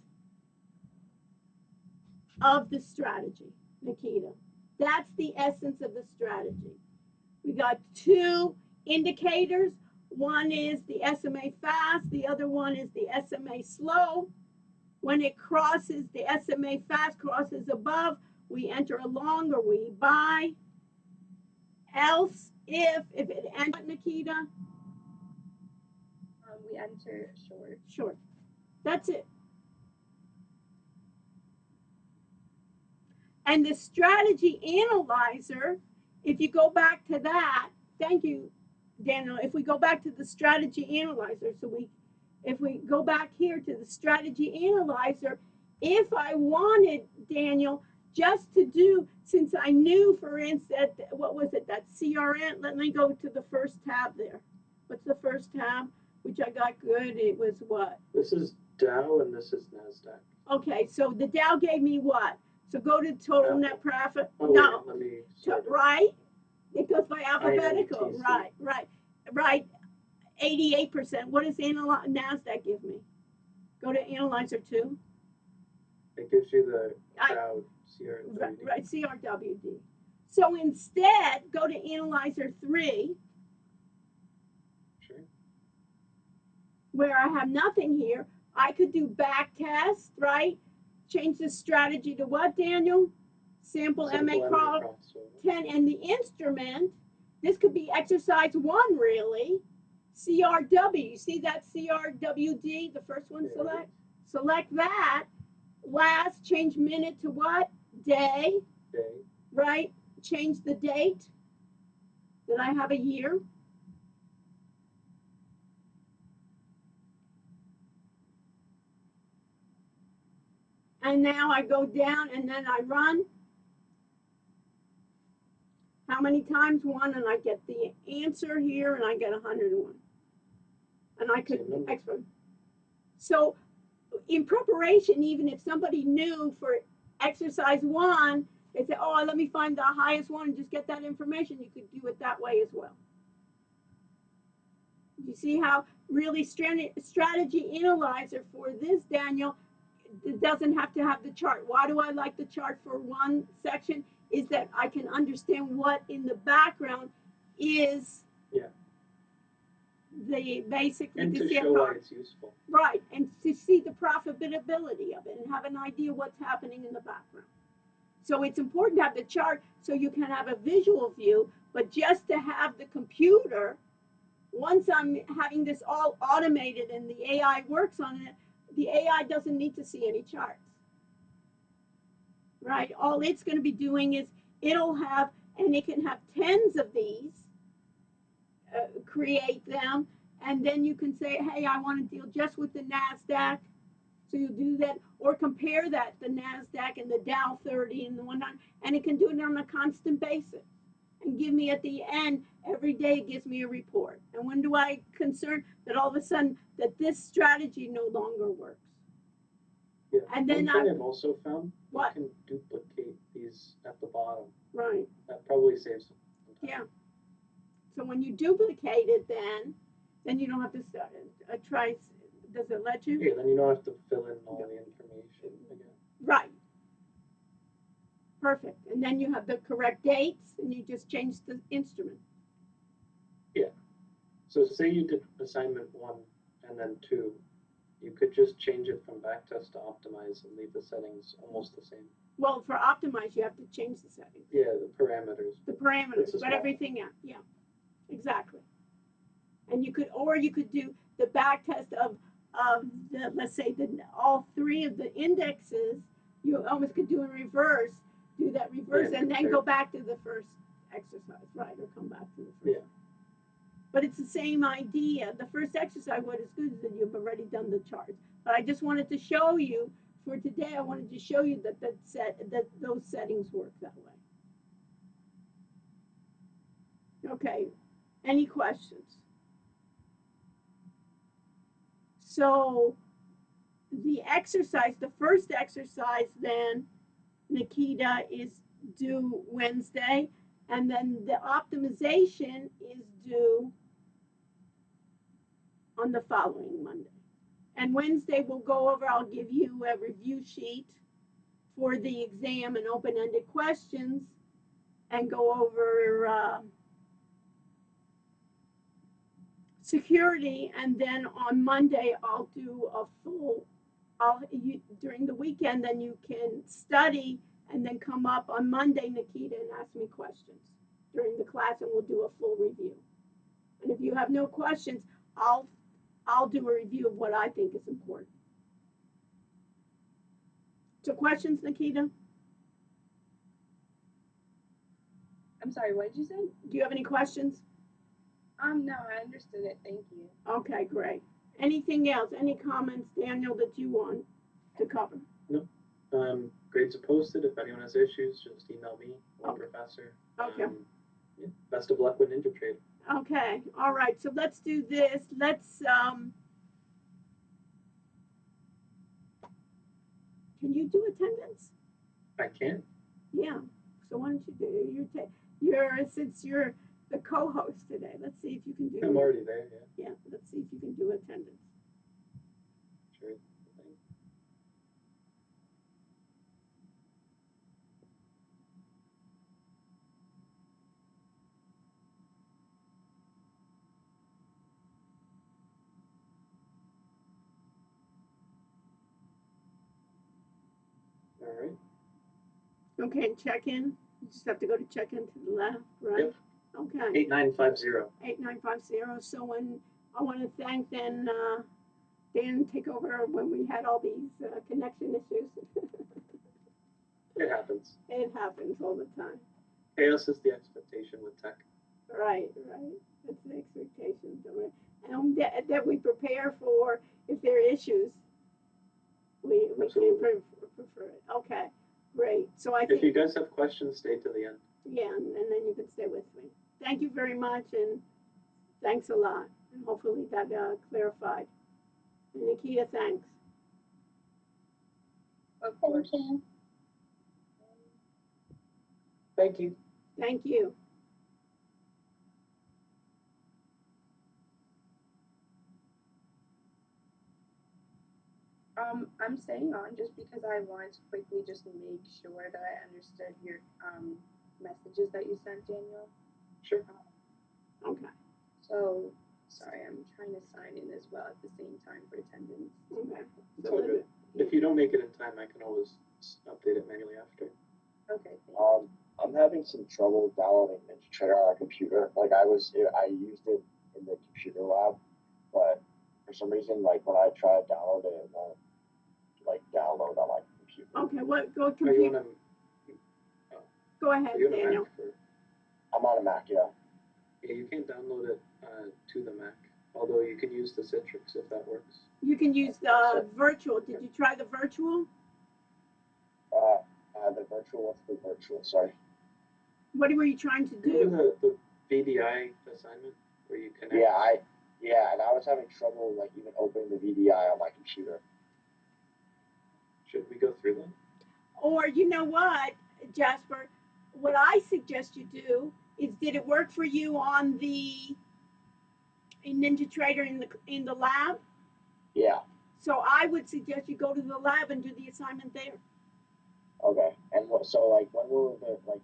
of the strategy, Nikita. That's the essence of the strategy. We got 2 indicators. One is the SMA fast, the other one is the SMA slow. When it crosses, the SMA fast crosses above, we enter a long or we buy. Else, if it enters, Nikita? We enter short. Short. That's it. And the strategy analyzer, if you go back to that, thank you, Daniel. If we go back to the strategy analyzer, if we go back here to the strategy analyzer, if I wanted, Daniel, just to do, since I knew, for instance, what was it, that CRN, let me go to the first tab there. What's the first tab, which I got good? It was what? This is Dow and this is NASDAQ. Okay, so the Dow gave me what? So go to total net profit. Oh, no, wait, let me right? It goes by alphabetical. INTC. Right. 88%. What does NASDAQ give me? Go to Analyzer 2. It gives you the Dow CRWD. Right, CRWD. So instead, go to Analyzer 3. Sure. Where I have nothing here. I could do back test, right? Change the strategy to what, Daniel? Sample MA crawl 10. And the instrument, this could be exercise 1, really. CRW. You see that CRWD, the first one select? Select that. Last, change minute to what? Day. Day. Right? Change the date. Did I have a year? And now I go down and then I run. How many times? 1, and I get the answer here, and I get 101. And I could expert. So in preparation, even if somebody knew for exercise 1, they say, oh, let me find the highest one and just get that information, you could do it that way as well. You see how really strategy analyzer for this, Daniel, it doesn't have to have the chart. Why do I like the chart for one section? Is that I can understand what in the background is the basically and to show why it's useful. Right, and to see the profitability of it and have an idea what's happening in the background. So it's important to have the chart so you can have a visual view, but just to have the computer, once I'm having this all automated and the AI works on it, the AI doesn't need to see any charts. Right, all it's going to be doing is it'll have, and it can have 10s of these, create them, and then you can say, hey, I want to deal just with the NASDAQ. So you do that, or compare that, the NASDAQ and the Dow 30 and the 100, and it can do it on a constant basis. And give me at the end, every day it gives me a report. And when do I concern that all of a sudden that this strategy no longer works? Yeah. And then I've also found what? You can duplicate these at the bottom. Right. That probably saves some time. Yeah. So when you duplicate it, then you don't have to try. Does it let you? Yeah, then you don't have to fill in all the information again. Right. Perfect. And then you have the correct dates, and you just change the instrument. Yeah. So say you did assignment 1 and then 2, you could just change it from backtest to optimize and leave the settings almost the same. Well, for optimize, you have to change the settings. Yeah, the parameters. The parameters, but everything else, yeah, exactly. And you could, or you could do the backtest of the, let's say, all 3 of the indexes. You almost could do in reverse, do that reverse, and then go back to the first exercise, right? Or come back to the first. Yeah. But it's the same idea. The first exercise, what is good is that you've already done the charts. But I just wanted to show you, for today, I wanted to show you that those settings work that way. Okay, any questions? So the exercise, the first exercise then, Nikita, is due Wednesday, and then the optimization is due on the following Monday. And Wednesday we'll go over, I'll give you a review sheet for the exam and open-ended questions, and go over security, and then on Monday I'll do a full, during the weekend, then you can study and then come up on Monday, Nikita, and ask me questions during the class, and we'll do a full review. And if you have no questions, I'll do a review of what I think is important. So questions, Nikita? I'm sorry, what did you say? Do you have any questions? No, I understood it. Thank you. Okay, great. Anything else? Any comments, Daniel, that you want to cover? No. Grades are posted. If anyone has issues, just email me or professor. Okay. Yeah. Best of luck with Ninja Trade. Okay. All right. So let's do this. Let's can you do attendance? I can. Yeah. So why don't you do since you're the co-host today, let's see if you can do. I'm already there, yeah. Yeah, let's see if you can do attendance. Sure. All right. Okay, and check in. You just have to go to check in to the left, right? Yep. Okay. 8950. 8950. So when I want to thank then Dan take over when we had all these connection issues. It happens. It happens all the time. Chaos is the expectation with tech. Right. That's the expectation. And that we prepare for if there are issues. We can prefer it. Okay, great. So I think. If you guys have questions, stay to the end. Yeah, and then you can stay with me. Thank you very much, and thanks a lot. And hopefully that clarified. And Nikita, thanks. Of course. Thank you. Thank you. I'm staying on just because I wanted to quickly just make sure that I understood your messages that you sent, Daniel. Sure. Okay. So, sorry, I'm trying to sign in as well at the same time for attendance. Okay. It's all good. If you don't make it in time, I can always update it manually after. Okay. Thank you. I'm having some trouble downloading Ninja Trader on a computer. Like I used it in the computer lab, but for some reason, like when I try to download it, it won't like download on my computer. Okay. What? Go Are you computer. on Go ahead, are you on a Daniel. Mac or? I'm on a Mac, yeah. Yeah, you can't download it to the Mac. Although you can use the Citrix if that works. You can use the virtual. Did you try the virtual? The virtual. What's the virtual? Sorry. What were you trying to do? Remember the VDI assignment where you connect? Yeah, and I was having trouble like even opening the VDI on my computer. Should we go through that? Or you know what, Jasper? What I suggest you do is, did it work for you on the Ninja Trader in the lab? Yeah. So I would suggest you go to the lab and do the assignment there. Okay. And what? So like, when will the like?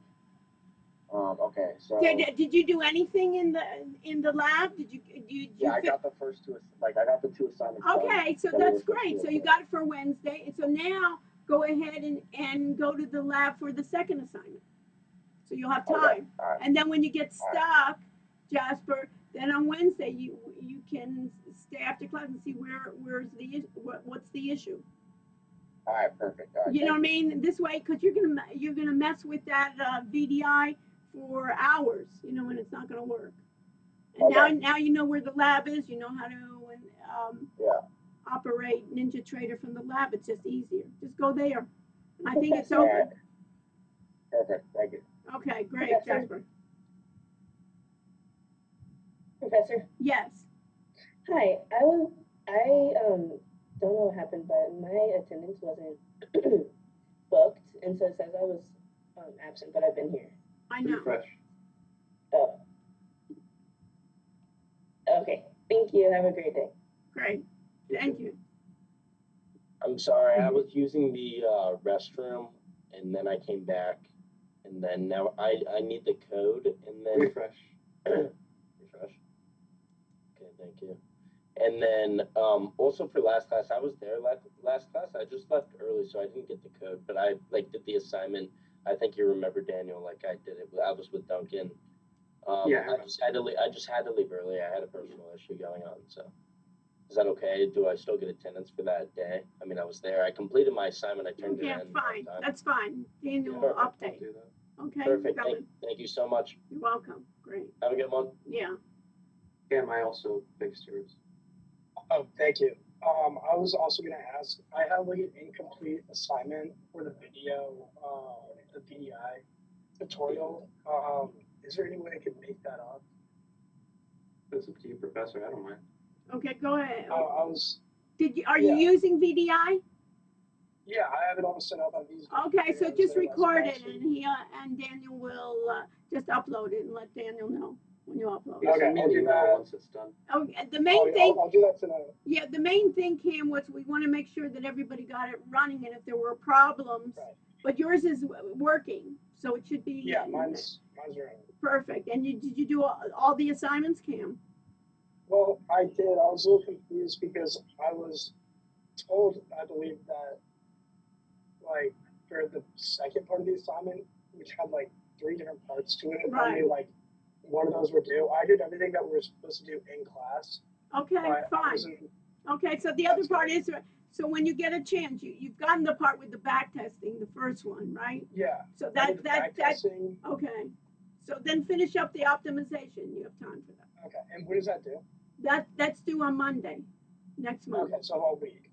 Okay. So Did you do anything in the lab? yeah, I fi- got the first two. Like, I got the two assignments done Okay, so that we were that's supposed to great. do So it you for. got it for Wednesday. And so now go ahead and go to the lab for the second assignment. So you'll have Okay. time. All right. And then when you get All right. stuck, Jasper, then on Wednesday you can stay after class and see what's the issue. All right. Perfect. All right. You know what I Thank you. mean? This way, because you're gonna mess with that VDI for hours. You know, and it's not gonna work. And Okay. now you know where the lab is. You know how to Yeah. operate Ninja Trader from the lab. It's just easier. Just go there. And I think it's All open. right. Perfect. Thank you. Okay, great, Professor? Jasper. Professor? Yes. Hi. I don't know what happened, but my attendance wasn't booked, and so it says I was absent, but I've been here. I know. Refresh. Oh. Okay. Thank you. Have a great day. Great. Thank you. I'm sorry, I was using the restroom and then I came back and then now I need the code and then Refresh. refresh. Okay, thank you. And then also for last class, I was there last class. I just left early, so I didn't get the code, but I did the assignment. I think you remember, Daniel, like I did it. I was with Duncan. Yeah, I just had to leave early. I had a personal issue going on, so. Is that okay? Do I still get attendance for that day? I mean, I was there. I completed my assignment. I turned Yeah, it in. fine. That's fine. Daniel Yeah, will I'll update. do that. Okay. Perfect. Thank you so much. You're welcome. Great. Have a good one. Yeah. Cam, I also fixed yours. Oh, thank you. I was also gonna ask, I have like an incomplete assignment for the video, the VDI tutorial. Is there any way I could make that up? It's up to you, Professor. I don't mind. Okay, go ahead. I was, Are you yeah. using VDI? yeah, I have it all set up on these. Okay, so videos just that I record was it and Daniel will just upload it and let Daniel know when you upload Yeah, it. Okay, send me I'll an do email that. once it's done. Oh, the main thing. I'll do that tonight. Yeah, the main thing, Cam, was we want to make sure that everybody got it running, and if there were problems, Right. but yours is working, so it should be. Yeah, mine's running. Perfect. And did you do all the assignments, Cam? Well, I did. I was a little confused because I was told, I believe, that like for the second part of the assignment, which had like 3 different parts to it, Right. only like one of those were due. I did everything that we were supposed to do in class. Okay, fine. Okay, so the other part is, so when you get a chance, you've gotten the part with the back testing, the first one, right? Yeah. So I did that the back testing. okay. So then finish up the optimization. You have time for that. Okay. And what does that do? That's due on Monday, next month. Okay, so a whole week.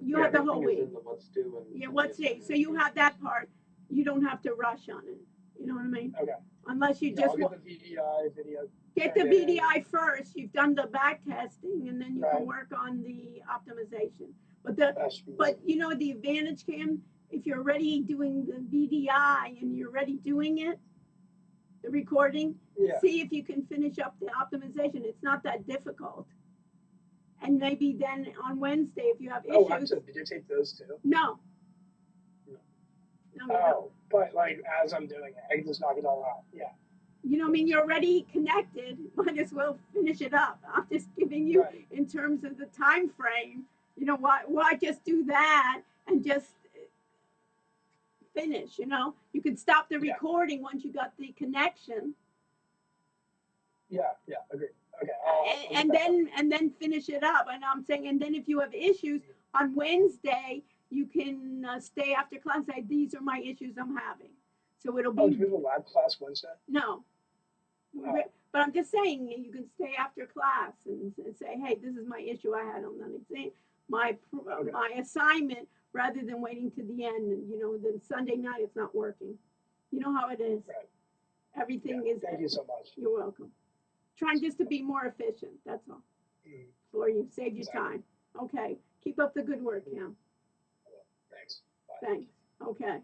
You have the whole everything is week. in the what's due and Yeah, what's it? So you have that part. You don't have to rush on it. You know what I mean? Okay. Unless you Yeah, just I'll get the VDI video. get the turned in. VDI first. You've done the back testing, and then you can Right. work on the optimization. But you know the advantage, Cam, if you're already doing the VDI and you're already doing it, the recording, Yeah. see if you can finish up the optimization. It's not that difficult. And maybe then on Wednesday, if you have issues. Oh, I have to videotape those too? No. No. Oh, but like as I'm doing it, I can just knock it all out. Yeah. You know, I mean, you're already connected. Might as well finish it up. I'm just giving you, Right. in terms of the time frame. You know, why just do that and just finish? You know, you could stop the Yeah. recording once you got the connection, Yeah. Agreed. Okay. I'll and get that done. then finish it up. And I'm saying, and then if you have issues on Wednesday, you can stay after class and say, these are my issues I'm having. So it'll be Oh, do we have a lab class Wednesday? no. Oh. But I'm just saying, you can stay after class and say, hey, this is my issue I had on that exam, my assignment, rather than waiting to the end. And, you know, then Sunday night it's not working. You know how it is. Right. Everything Yeah, is. thank you so much. You're welcome. Trying just to be more efficient. That's all. For you, save you time. Okay. Keep up the good work, Cam. Thanks. Bye. Thanks. Okay.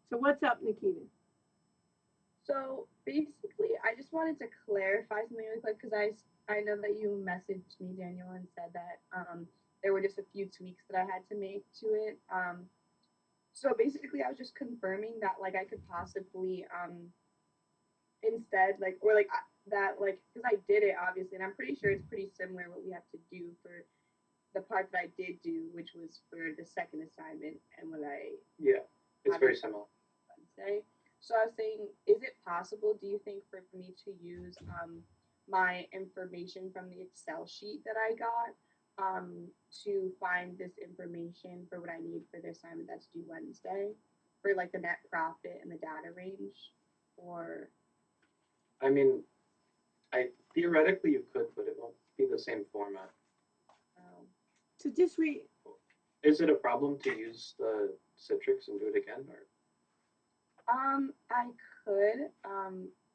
So what's up, Nikita? So basically, I just wanted to clarify something really quick because I know that you messaged me, Daniel, and said that there were just a few tweaks that I had to make to it. So basically, I was just confirming that like I could possibly instead like or like that like because I did it obviously, and I'm pretty sure it's pretty similar what we have to do for the part that I did do, which was for the second assignment, and what I Yeah, it's had very it similar. Wednesday. So I was saying, is it possible? Do you think for me to use my information from the Excel sheet that I got to find this information for what I need for the assignment that's due Wednesday, for like the net profit and the data range, or I mean, I theoretically you could, but it won't be the same format. So just read. Is it a problem to use the Citrix and do it again, or? I could.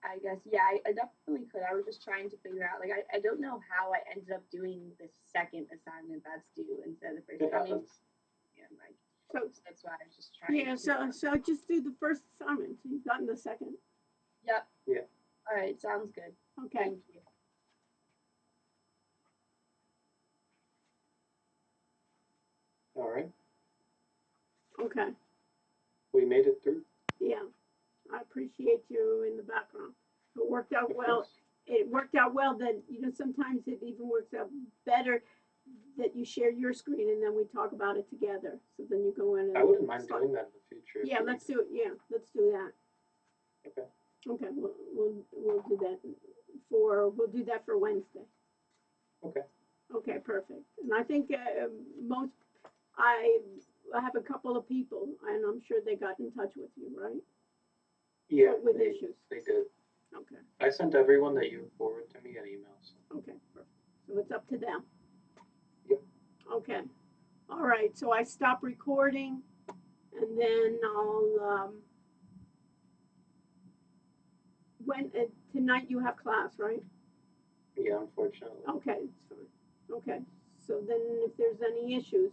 I guess, yeah, I definitely could. I was just trying to figure out, like, I don't know how I ended up doing the second assignment that's due instead of the first. It happens. Yeah, like, So that's why I was just trying. yeah, so just do the first assignment. You've gotten the second. Yep. Yeah. All right, sounds good. Okay. Thank you. All right. Okay. We made it through. Yeah. I appreciate you in the background. It worked out Of well. course. It worked out well that, you know, sometimes it even works out better that you share your screen and then we talk about it together. So then you go in and I wouldn't mind slide. doing that in the future. Yeah, let's do it. Yeah, let's do that. Okay. Okay, we'll do that we'll do that for Wednesday. Okay. Okay, perfect. And I think I have a couple of people, and I'm sure they got in touch with you, right? Yeah. With they, issues. They did. Okay. I sent everyone that you forwarded to me an email. So. Okay, perfect. So it's up to them. Yep. Okay. All right. So I stop recording, and then I'll tonight you have class, right? Yeah, unfortunately. Okay, it's fine. Okay. So then, if there's any issues,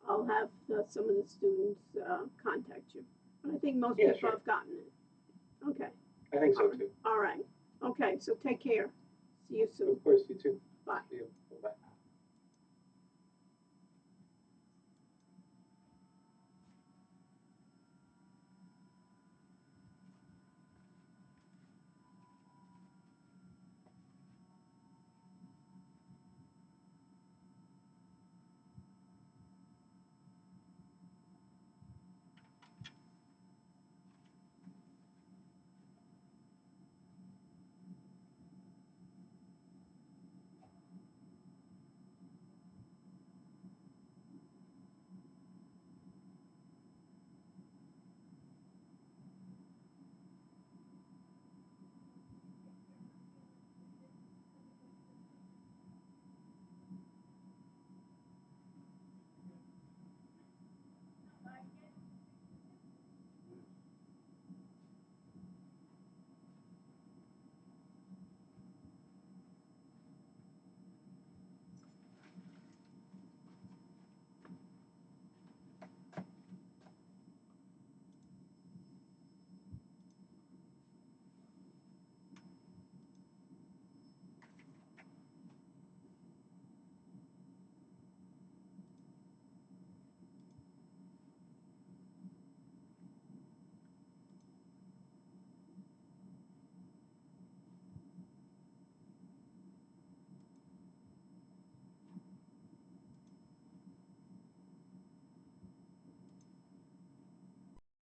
I'll have some of the students contact you. But I think most people sure. have gotten it. Okay. I think so too. All right. Okay. So take care. See you soon. Of course, you too. Bye. See you. Bye.